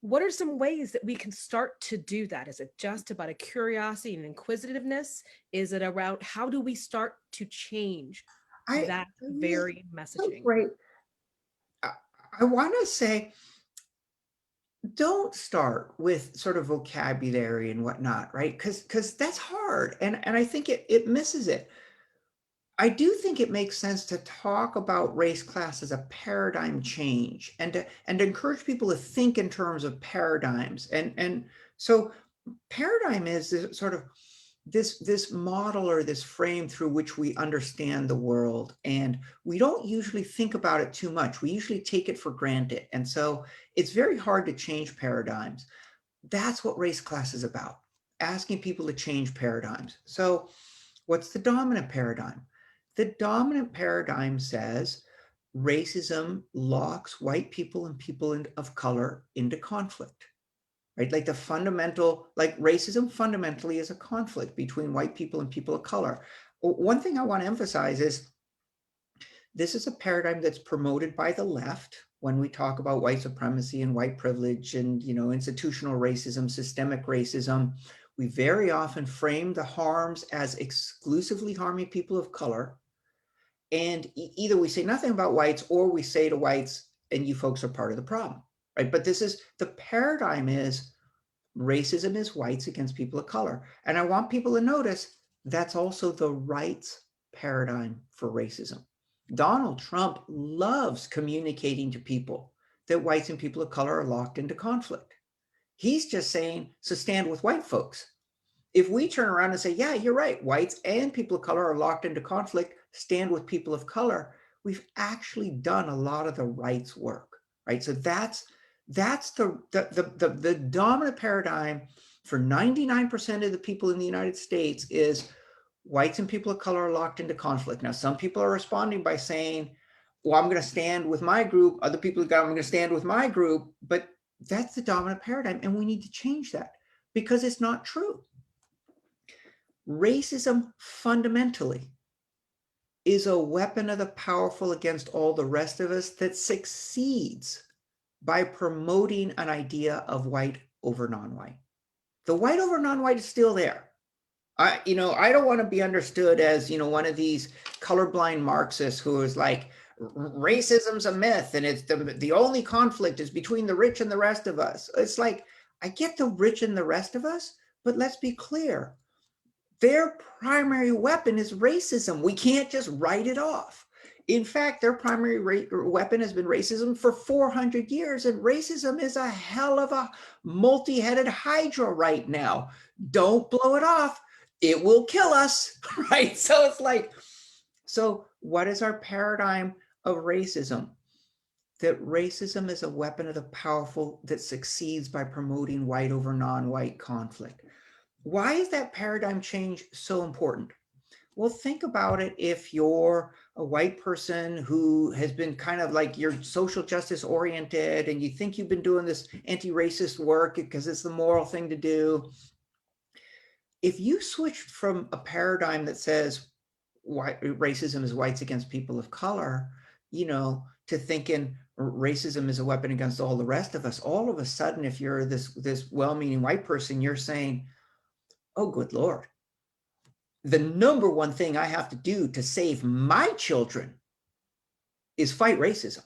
What are some ways that we can start to do that? Is it just about a curiosity and inquisitiveness? Is it around how do we start to change that very messaging? Right. I want to say, don't start with sort of vocabulary and whatnot, right? Because that's hard, and I think it misses it. I do think it makes sense to talk about race class as a paradigm change, and to encourage people to think in terms of paradigms. And so paradigm is this sort of this model or this frame through which we understand the world, and we don't usually think about it too much. We usually take it for granted, and so it's very hard to change paradigms. That's what race class is about, asking people to change paradigms. So what's the dominant paradigm? The dominant paradigm says racism locks white people and people of color into conflict. Right? Like racism fundamentally is a conflict between white people and people of color. One thing I want to emphasize is this is a paradigm that's promoted by the left when we talk about white supremacy and white privilege and, institutional racism, systemic racism. We very often frame the harms as exclusively harming people of color. And either we say nothing about whites, or we say to whites, and you folks are part of the problem, right? But the paradigm is racism is whites against people of color. And I want people to notice that's also the right's paradigm for racism. Donald Trump loves communicating to people that whites and people of color are locked into conflict. He's just saying, so stand with white folks. If we turn around and say, yeah, you're right, whites and people of color are locked into conflict, stand with people of color, we've actually done a lot of the rights work, right? So that's the dominant paradigm for 99% of the people in the United States is whites and people of color are locked into conflict. Now, some people are responding by saying, well, I'm going to stand with my group. Other people I'm going to stand with my group. But that's the dominant paradigm. And we need to change that because it's not true. Racism fundamentally is a weapon of the powerful against all the rest of us that succeeds by promoting an idea of white over non-white. The white over non-white is still there. I don't want to be understood as, one of these colorblind Marxists who is like, racism's a myth and it's the only conflict is between the rich and the rest of us. It's like, I get the rich and the rest of us, but let's be clear. Their primary weapon is racism. We can't just write it off. In fact, their primary weapon has been racism for 400 years, and racism is a hell of a multi-headed hydra right now. Don't blow it off. It will kill us, right? So it's like, so what is our paradigm of racism? That racism is a weapon of the powerful that succeeds by promoting white over non-white conflict. Why is that paradigm change so important? Well, think about it. If you're a white person who has been kind of like, you're social justice oriented and you think you've been doing this anti-racist work because it's the moral thing to do. If you switched from a paradigm that says racism is whites against people of color, to thinking racism is a weapon against all the rest of us, all of a sudden, if you're this well-meaning white person, you're saying, oh, good Lord, the number one thing I have to do to save my children is fight racism,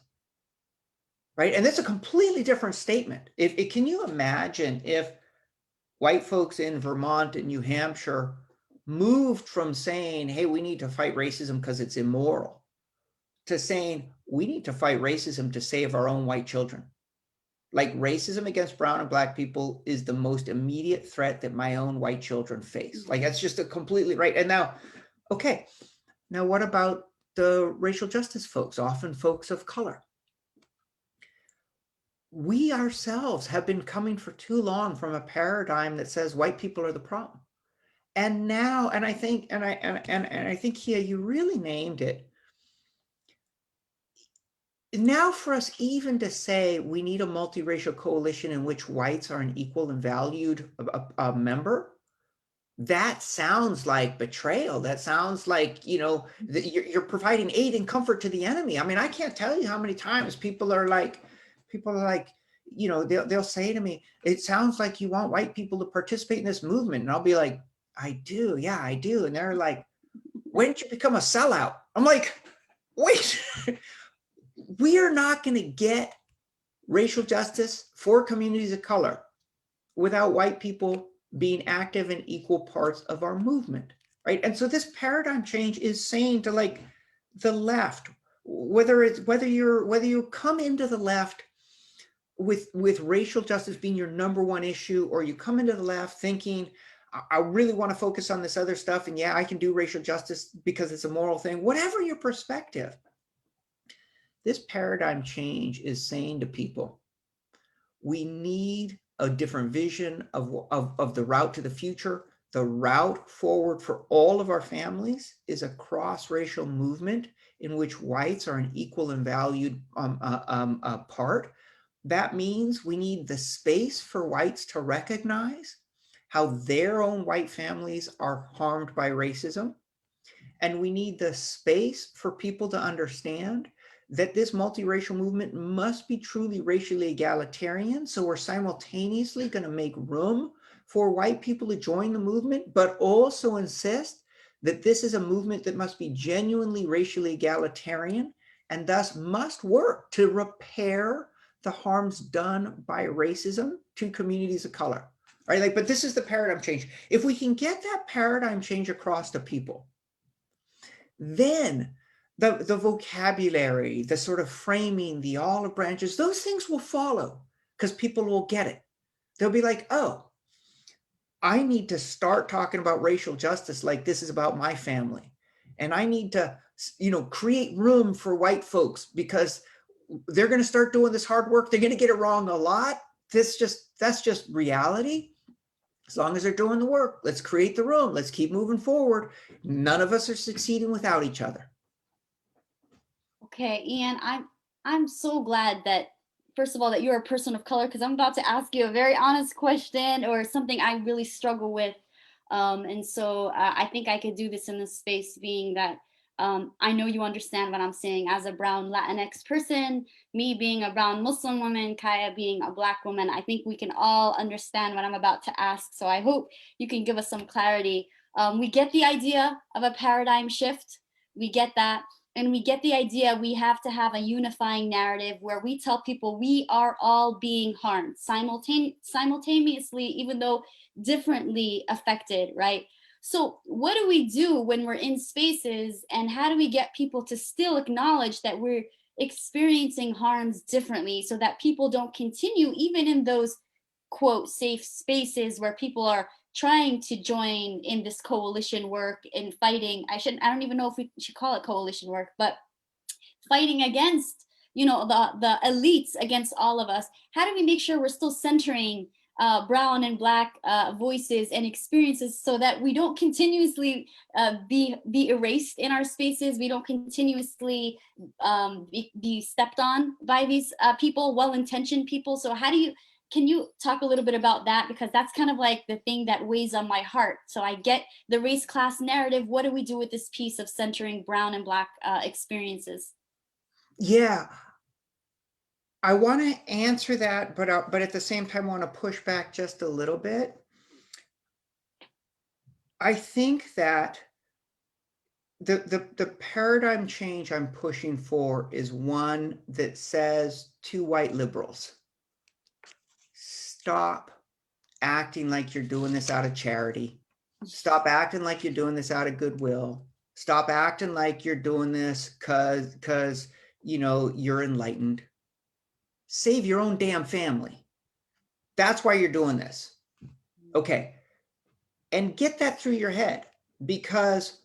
right? And that's a completely different statement. Can you imagine if white folks in Vermont and New Hampshire moved from saying, hey, we need to fight racism because it's immoral, to saying, we need to fight racism to save our own white children. Like, racism against brown and black people is the most immediate threat that my own white children face. Like, that's just a completely right. And now, okay, now what about the racial justice folks, often folks of color? We ourselves have been coming for too long from a paradigm that says white people are the problem. And now, and I think, Kiah, you really named it. Now, for us even to say we need a multiracial coalition in which whites are an equal and valued a member, that sounds like betrayal. That sounds like, you're providing aid and comfort to the enemy. I mean, I can't tell you how many times people are like, they'll say to me, it sounds like you want white people to participate in this movement. And I'll be like, I do. Yeah, I do. And they're like, when did you become a sellout? I'm like, wait. We are not going to get racial justice for communities of color without white people being active in equal parts of our movement, right? And so this paradigm change is saying to, like, the left, whether you come into the left with racial justice being your number one issue, or you come into the left thinking, I really want to focus on this other stuff, and yeah, I can do racial justice because it's a moral thing, whatever your perspective. This paradigm change is saying to people, we need a different vision of the route to the future. The route forward for all of our families is a cross-racial movement in which whites are an equal and valued part. That means we need the space for whites to recognize how their own white families are harmed by racism. And we need the space for people to understand that this multiracial movement must be truly racially egalitarian. So we're simultaneously going to make room for white people to join the movement, but also insist that this is a movement that must be genuinely racially egalitarian and thus must work to repair the harms done by racism to communities of color, right? Like, but this is the paradigm change. If we can get that paradigm change across to people, then the vocabulary, the sort of framing, the olive branches, those things will follow because people will get it. They'll be like, oh, I need to start talking about racial justice like this is about my family. And I need to, create room for white folks because they're going to start doing this hard work. They're going to get it wrong a lot. That's just reality. As long as they're doing the work, let's create the room. Let's keep moving forward. None of us are succeeding without each other. Okay, Ian, I'm so glad that, first of all, that you're a person of color, because I'm about to ask you a very honest question or something I really struggle with. And so I think I could do this in this space, being that I know you understand what I'm saying as a brown Latinx person, me being a brown Muslim woman, Kiah being a Black woman. I think we can all understand what I'm about to ask. So I hope you can give us some clarity We get the idea of a paradigm shift. We get that. And we get the idea we have to have a unifying narrative where we tell people we are all being harmed simultaneously, even though differently affected, right? So what do we do when we're in spaces, and how do we get people to still acknowledge that we're experiencing harms differently, so that people don't continue even in those quote safe spaces where people are trying to join in this coalition work and fighting. I don't even know if we should call it coalition work, but fighting against, the elites, against all of us. How do we make sure we're still centering brown and black voices and experiences, so that we don't continuously be erased in our spaces, we don't continuously be stepped on by these people, well-intentioned people? So can you talk a little bit about that? Because that's kind of like the thing that weighs on my heart. So I get the race class narrative. What do we do with this piece of centering brown and black experiences? Yeah, I want to answer that, but at the same time, I want to push back just a little bit. I think that the paradigm change I'm pushing for is one that says to white liberals, stop acting like you're doing this out of charity. Stop acting like you're doing this out of goodwill. Stop acting like you're doing this because you're enlightened. Save your own damn family. That's why you're doing this. Okay. And get that through your head, because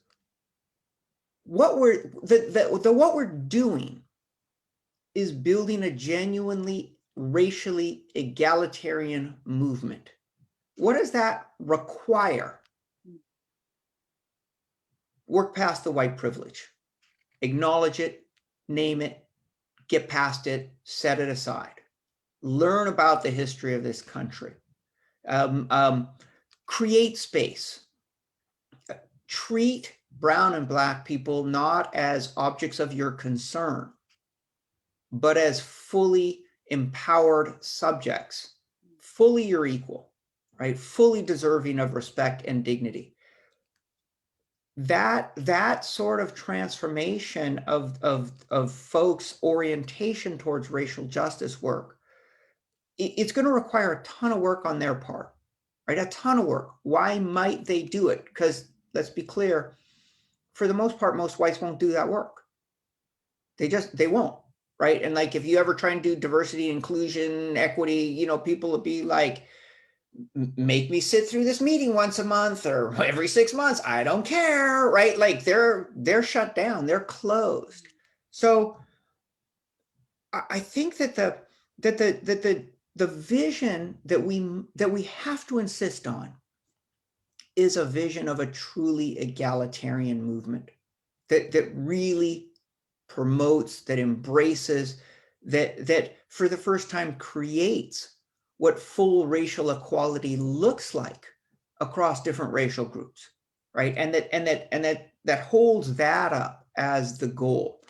what we're doing is building a genuinely racially egalitarian movement. What does that require? Work past the white privilege, acknowledge it, name it, get past it, set it aside, learn about the history of this country, create space, treat brown and black people not as objects of your concern, but as fully empowered subjects, fully your equal, right? Fully deserving of respect and dignity. That sort of transformation of folks' orientation towards racial justice work, it's going to require a ton of work on their part, right? A ton of work. Why might they do it? Because let's be clear, for the most part, most whites won't do that work. They won't, right? And like, if you ever try and do diversity, inclusion, equity, people will be like, make me sit through this meeting once a month or every 6 months. I don't care, right? Like they're shut down, they're closed. So I think that the vision that we have to insist on is a vision of a truly egalitarian movement that really promotes, that embraces, that for the first time creates what full racial equality looks like across different racial groups, right? And that holds that up as the goal.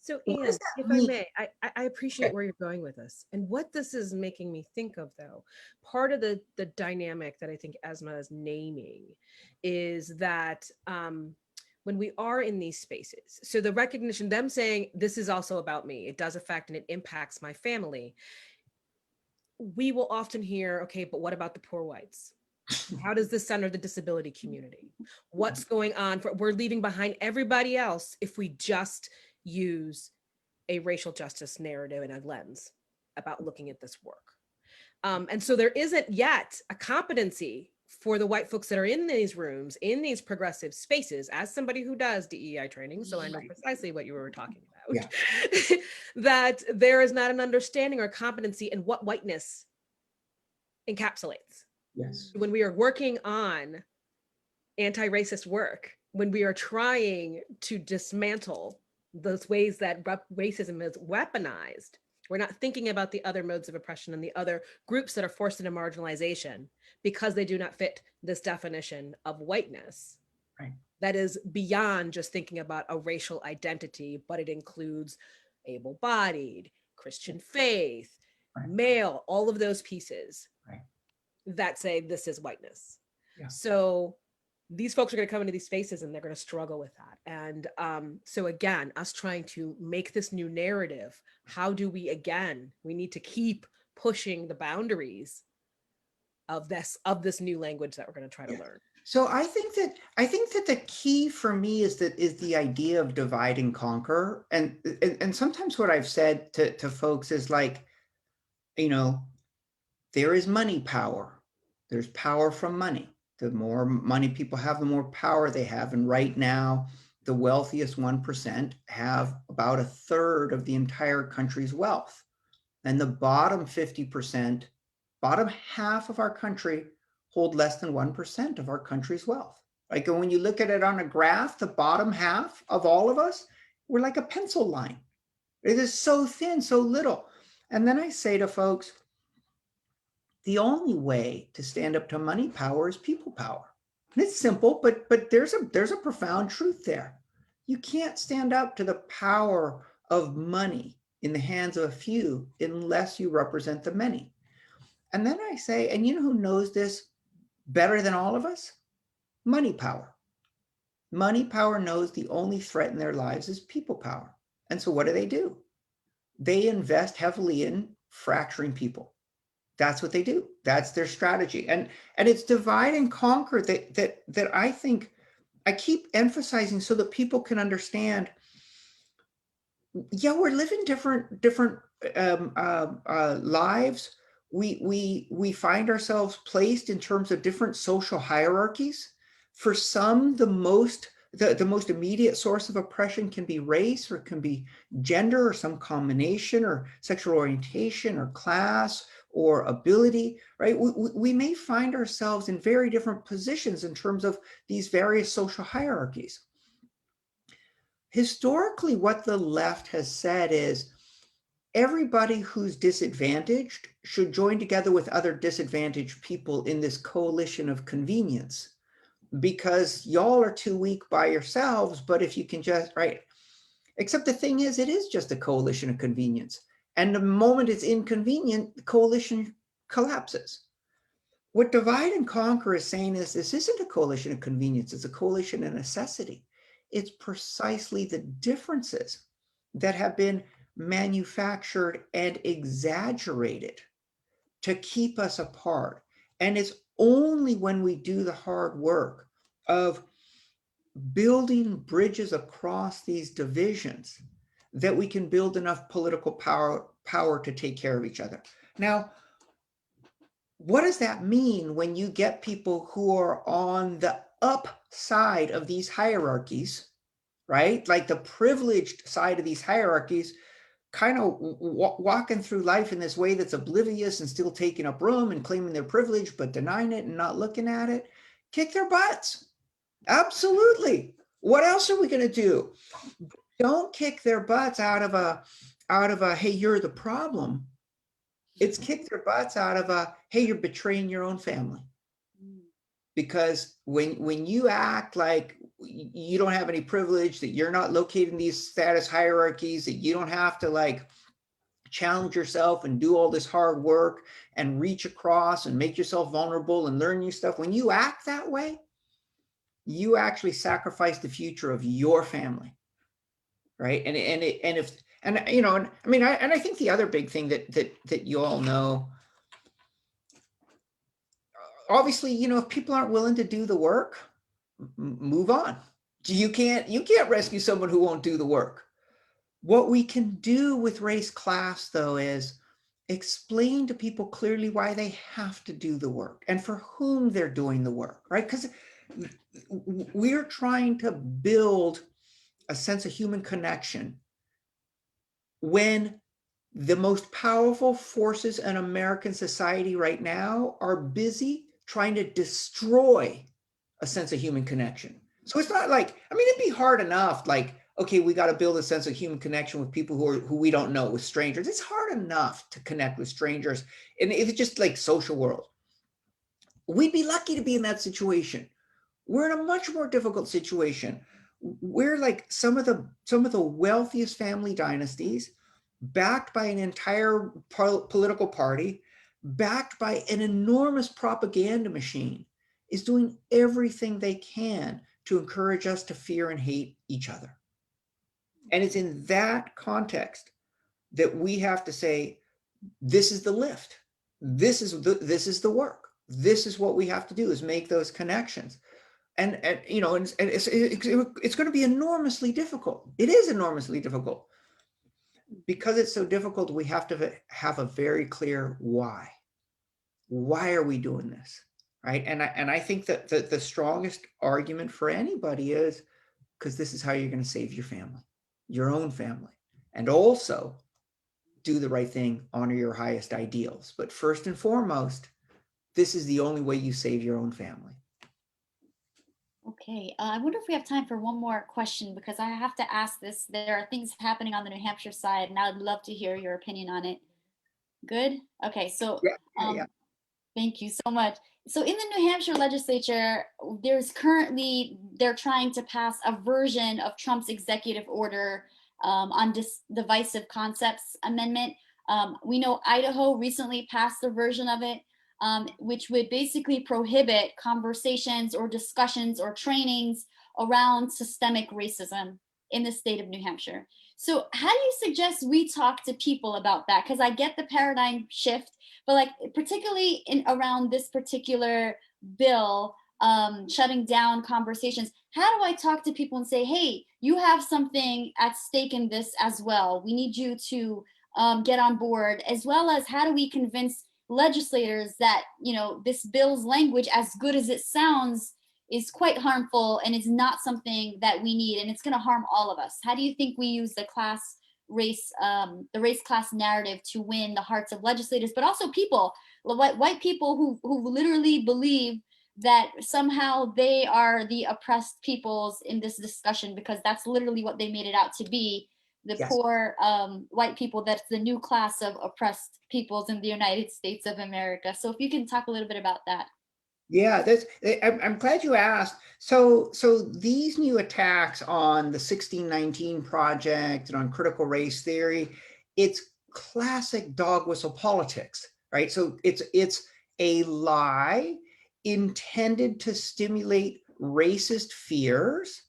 So Ian, if I may, I appreciate where you're going with this. And what this is making me think of, though, part of the dynamic that I think Asma is naming is that when we are in these spaces, so the recognition, them saying, this is also about me, it does affect and it impacts my family. We will often hear, okay, but what about the poor whites? How does this center the disability community? What's going on? We're leaving behind everybody else if we just use a racial justice narrative and a lens about looking at this work. And so there isn't yet a competency for the white folks that are in these rooms, in these progressive spaces, as somebody who does DEI training, so I know precisely what you were talking about, yeah. That there is not an understanding or competency in what whiteness encapsulates. Yes. When we are working on anti-racist work, when we are trying to dismantle those ways that racism is weaponized, we're not thinking about the other modes of oppression and the other groups that are forced into marginalization because they do not fit this definition of whiteness. Right. That is beyond just thinking about a racial identity, but it includes able-bodied, Christian faith, right, male, all of those pieces, right, that say this is whiteness. Yeah. So these folks are going to come into these spaces and they're going to struggle with that. And so again, us trying to make this new narrative, how do we, again, we need to keep pushing the boundaries of this new language that we're going to try to learn. So I think that the key for me is the idea of divide and conquer. And sometimes what I've said to folks is like, you know, there is money power. There's power from money. The more money people have, the more power they have. And right now, the wealthiest 1% have about a third of the entire country's wealth. And the bottom 50%, bottom half of our country hold less than 1% of our country's wealth. Like when you look at it on a graph, the bottom half of all of us, we're like a pencil line. It is so thin, so little. And then I say to folks, the only way to stand up to money power is people power. And it's simple, but there's a profound truth there. You can't stand up to the power of money in the hands of a few unless you represent the many. And then I say, and you know who knows this better than all of us? Money power. Money power knows the only threat in their lives is people power. And so what do? They invest heavily in fracturing people. That's what they do. That's their strategy. And it's divide and conquer that I think I keep emphasizing so that people can understand. Yeah, we're living different lives. We find ourselves placed in terms of different social hierarchies. For some, the most immediate source of oppression can be race, or it can be gender, or some combination, or sexual orientation, or class, or ability, right? We may find ourselves in very different positions in terms of these various social hierarchies. Historically, what the left has said is everybody who's disadvantaged should join together with other disadvantaged people in this coalition of convenience, because y'all are too weak by yourselves. But if you can just, right? Except the thing is, it is just a coalition of convenience. And the moment it's inconvenient, the coalition collapses. What divide and conquer is saying is this isn't a coalition of convenience, it's a coalition of necessity. It's precisely the differences that have been manufactured and exaggerated to keep us apart. And it's only when we do the hard work of building bridges across these divisions that we can build enough political power to take care of each other. Now, what does that mean when you get people who are on the upside of these hierarchies, right? Like the privileged side of these hierarchies, kind of walking through life in this way that's oblivious and still taking up room and claiming their privilege, but denying it and not looking at it? Kick their butts. Absolutely. What else are we going to do? Don't kick their butts out of a, hey, you're the problem. It's kick their butts out of a, hey, you're betraying your own family. Because when you act like you don't have any privilege, that you're not located in these status hierarchies, that you don't have to like challenge yourself and do all this hard work and reach across and make yourself vulnerable and learn new stuff, when you act that way, you actually sacrifice the future of your family, right? And you know, I mean, I think the other big thing that you all know, obviously, you know, if people aren't willing to do the work, move on. You can't rescue someone who won't do the work. What we can do with race class, though, is explain to people clearly why they have to do the work and for whom they're doing the work, right? Because we're trying to build a sense of human connection when the most powerful forces in American society right now are busy trying to destroy a sense of human connection. So it's not like, I mean, it'd be hard enough, like, okay, we got to build a sense of human connection with people who we don't know, with strangers. It's hard enough to connect with strangers. And if it's just like social world, we'd be lucky to be in that situation. We're in a much more difficult situation. We're like some of the wealthiest family dynasties, backed by an entire political party, backed by an enormous propaganda machine. is doing everything they can to encourage us to fear and hate each other. And it's in that context that we have to say, this is the lift. This is the work. This is what we have to do, is make those connections. And you know, and it's going to be enormously difficult. It is enormously difficult. Because it's so difficult, we have to have a very clear why. Why are we doing this? Right? And I think that the strongest argument for anybody is because this is how you're going to save your family, your own family, and also do the right thing, honor your highest ideals. But first and foremost, this is the only way you save your own family. Okay, I wonder if we have time for one more question, because I have to ask this. There are things happening on the New Hampshire side, and I'd love to hear your opinion on it. Good? Okay, so Yeah. thank you so much. So in the New Hampshire legislature, they're trying to pass a version of Trump's executive order on divisive concepts amendment. We know Idaho recently passed a version of it, which would basically prohibit conversations or discussions or trainings around systemic racism in the state of New Hampshire. So how do you suggest we talk to people about that? Because I get the paradigm shift, but like particularly around this particular bill, shutting down conversations, how do I talk to people and say, hey, you have something at stake in this as well. We need you to get on board, as well as how do we convince legislators that, you know, this bill's language, as good as it sounds, is quite harmful and is not something that we need, and it's going to harm all of us. How do you think we use the race class narrative to win the hearts of legislators, but also people, white people who literally believe that somehow they are the oppressed peoples in this discussion, because that's literally what they made it out to be. The Yes. poor white people, that's the new class of oppressed peoples in the United States of America. So if you can talk a little bit about that. Yeah, I'm glad you asked. So these new attacks on the 1619 Project and on critical race theory, it's classic dog whistle politics, right? So it's a lie intended to stimulate racist fears,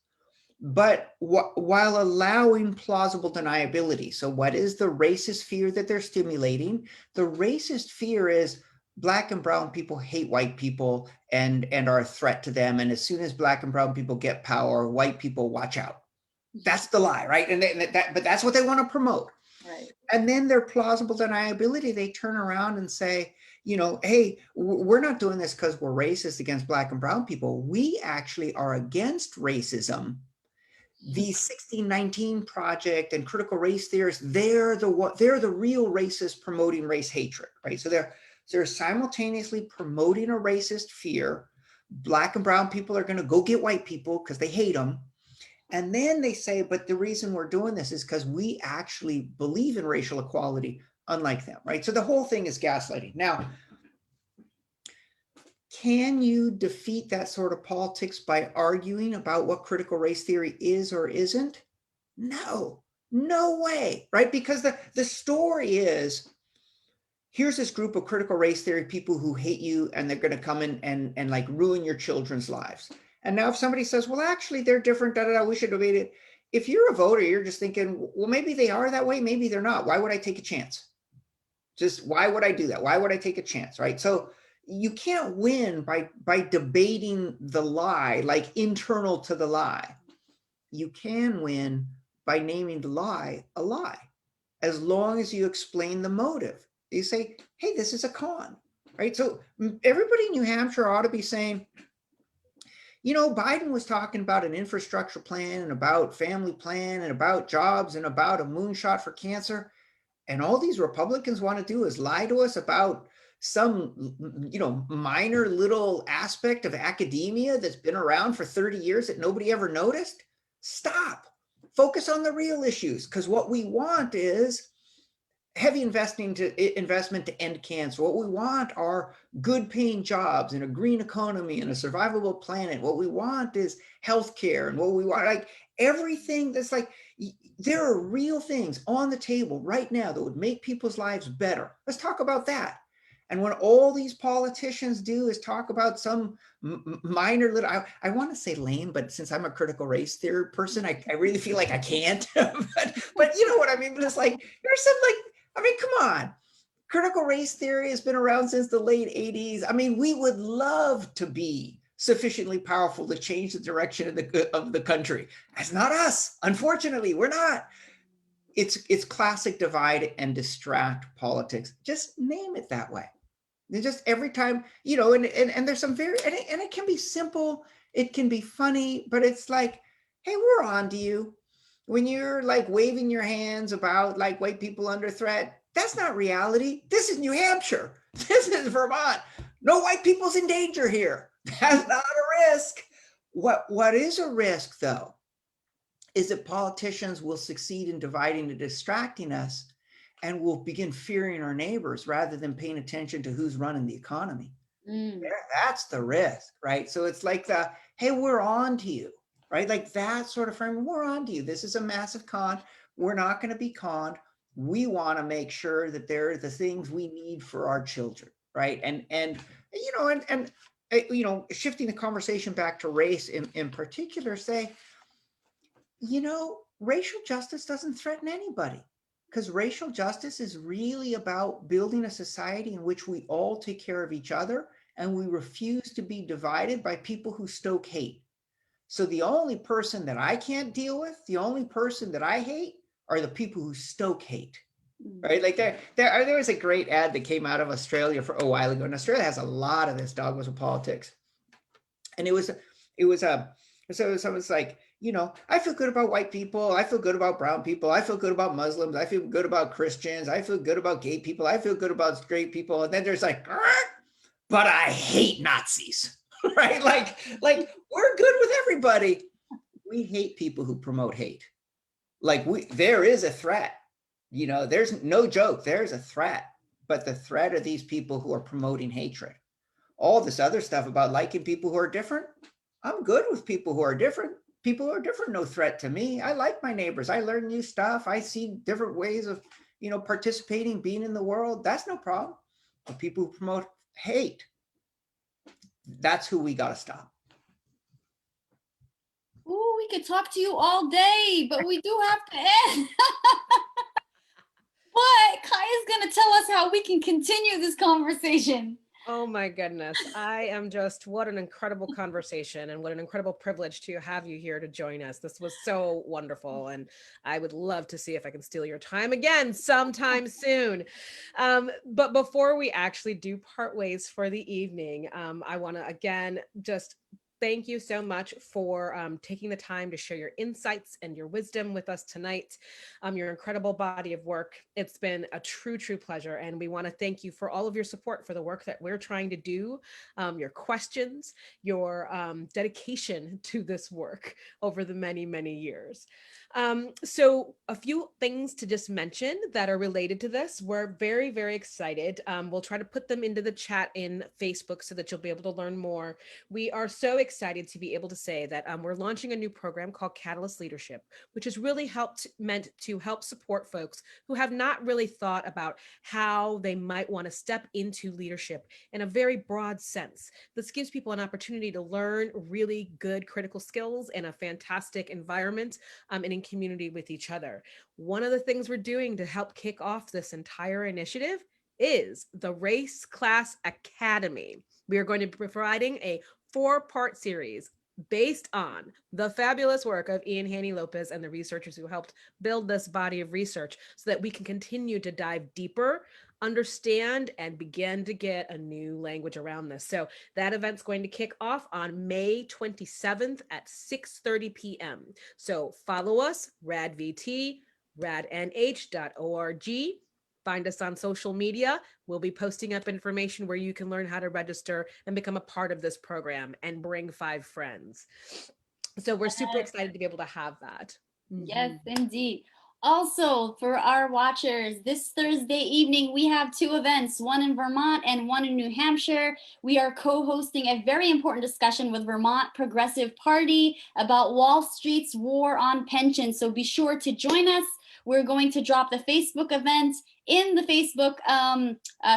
but while allowing plausible deniability. So what is the racist fear that they're stimulating? The racist fear is Black and brown people hate white people and are a threat to them. And as soon as Black and brown people get power, white people watch out. That's the lie, right? But that's what they want to promote. Right. And then their plausible deniability, they turn around and say, you know, hey, we're not doing this because we're racist against Black and brown people. We actually are against racism. The 1619 Project and critical race theorists, they're the real racists promoting race hatred, right? So they're simultaneously promoting a racist fear. Black and brown people are going to go get white people because they hate them. And then they say, but the reason we're doing this is because we actually believe in racial equality, unlike them, right? So the whole thing is gaslighting. Now, can you defeat that sort of politics by arguing about what critical race theory is or isn't? No way, right? Because the story is, here's this group of critical race theory people who hate you, and they're going to come in and like ruin your children's lives. And now if somebody says, well, actually they're different, we should debate it. If you're a voter, you're just thinking, well, maybe they are that way, maybe they're not. Why would I take a chance? Just why would I do that? Why would I take a chance, right? So you can't win by debating the lie, like internal to the lie. You can win by naming the lie a lie, as long as you explain the motive. You say, hey, this is a con, right? So everybody in New Hampshire ought to be saying, you know, Biden was talking about an infrastructure plan and about family plan and about jobs and about a moonshot for cancer. And all these Republicans want to do is lie to us about some, you know, minor little aspect of academia that's been around for 30 years that nobody ever noticed. Stop. Focus on the real issues, because what we want is heavy investment to end cancer. What we want are good paying jobs and a green economy and a survivable planet. What we want is healthcare, and what we want, like everything that's like, there are real things on the table right now that would make people's lives better. Let's talk about that. And when all these politicians do is talk about some minor little, I want to say lame, but since I'm a critical race theory person, I really feel like I can't. but you know what I mean? But it's like, there's some like, I mean, come on. Critical race theory has been around since the late 80s. I mean, we would love to be sufficiently powerful to change the direction of the country. That's not us. Unfortunately, we're not. It's classic divide and distract politics. Just name it that way. And just every time, you know, and there's some very, and it can be simple, it can be funny, but it's like, hey, we're on to you. When you're like waving your hands about like white people under threat, that's not reality. This is New Hampshire. This is Vermont. No white people's in danger here. That's not a risk. What is a risk, though, is that politicians will succeed in dividing and distracting us, and we'll begin fearing our neighbors rather than paying attention to who's running the economy. That's the risk, right? So it's like hey, we're on to you, right? Like that sort of frame, we're on to you. This is a massive con. We're not going to be conned. We want to make sure that there are the things we need for our children, right? And you know, and you know, shifting the conversation back to race in particular, say, you know, racial justice doesn't threaten anybody, because racial justice is really about building a society in which we all take care of each other and we refuse to be divided by people who stoke hate. So the only person that I can't deal with, the only person that I hate, are the people who stoke hate, right? Like there was a great ad that came out of Australia for a while ago, and Australia has a lot of this dogmas of politics. And so someone's like, you know, I feel good about white people. I feel good about brown people. I feel good about Muslims. I feel good about Christians. I feel good about gay people. I feel good about straight people. And then there's like, but I hate Nazis, right? Like we're good with everybody. We hate people who promote hate. Like there is a threat, you know, there's no joke. There's a threat, but the threat are these people who are promoting hatred. All this other stuff about liking people who are different, I'm good with people who are different. People who are different, no threat to me. I like my neighbors. I learn new stuff. I see different ways of, you know, participating, being in the world. That's no problem. But people who promote hate, that's who we got to stop. Ooh, we could talk to you all day, but we do have to end. But Kiah's going to tell us how we can continue this conversation. Oh my goodness. I am just, what an incredible conversation, and what an incredible privilege to have you here to join us. This was so wonderful, and I would love to see if I can steal your time again sometime soon. But before we actually do part ways for the evening, I want to again just thank you so much for taking the time to share your insights and your wisdom with us tonight, your incredible body of work. It's been a true pleasure. And we want to thank you for all of your support for the work that we're trying to do, your questions, your dedication to this work over the many years. So a few things to just mention that are related to this. We're very excited. We'll try to put them into the chat in Facebook so that you'll be able to learn more. We are so excited to be able to say that we're launching a new program called Catalyst Leadership, which is really meant to help support folks who have not really thought about how they might want to step into leadership in a very broad sense. This gives people an opportunity to learn really good critical skills in a fantastic environment and in community with each other. One of the things we're doing to help kick off this entire initiative is the Race Class Academy. We are going to be providing a 4-part series based on the fabulous work of Ian Haney López and the researchers who helped build this body of research, so that we can continue to dive deeper, understand, and begin to get a new language around this. So that event's going to kick off on May 27th at 6:30 p.m. So follow us, RadVT, radnh.org. Find us on social media. We'll be posting up information where you can learn how to register and become a part of this program and bring 5 friends. So we're super excited to be able to have that. Yes, indeed. Also, for our watchers, this Thursday evening, we have 2 events, one in Vermont and one in New Hampshire. We are co-hosting a very important discussion with Vermont Progressive Party about Wall Street's war on pensions. So be sure to join us. We're going to drop the Facebook event in the Facebook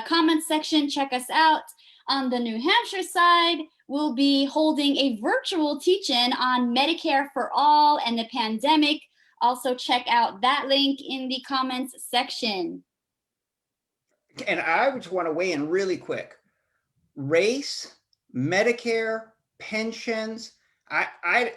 comment section. Check us out. On the New Hampshire side, we'll be holding a virtual teach-in on Medicare for All and the pandemic. Also check out that link in the comments section. And I just want to weigh in really quick. Race, Medicare, pensions. I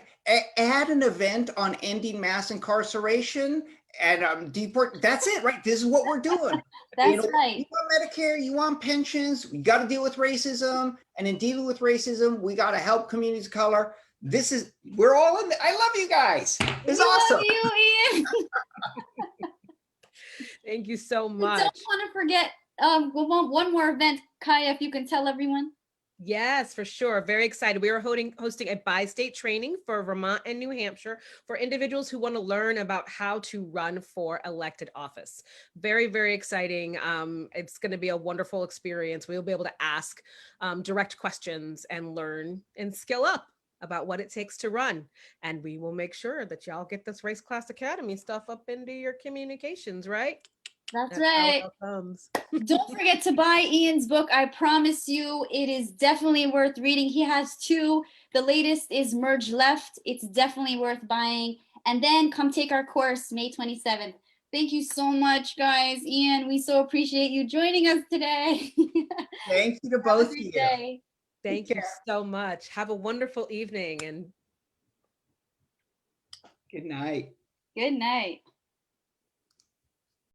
add an event on ending mass incarceration and deport. That's it, right? This is what we're doing. That's right. You want Medicare, you want pensions, we got to deal with racism. And in dealing with racism, we got to help communities of color. We're all in. I love you guys. It's awesome. Love you, Ian. Thank you so much. Don't want to forget one more event, Kiah, if you can tell everyone. Yes, for sure. Very excited. We are hosting a bi-state training for Vermont and New Hampshire for individuals who want to learn about how to run for elected office. Very, very exciting. It's going to be a wonderful experience. We'll be able to ask direct questions and learn and skill up about what it takes to run. And we will make sure that y'all get this Race Class Academy stuff up into your communications, right? That's right. Don't forget to buy Ian's book. I promise you, it is definitely worth reading. He has two. The latest is Merge Left. It's definitely worth buying. And then come take our course May 27th. Thank you so much, guys. Ian, we so appreciate you joining us today. Thank you to both of you. Thank you so much. Have a wonderful evening and good night. Good night.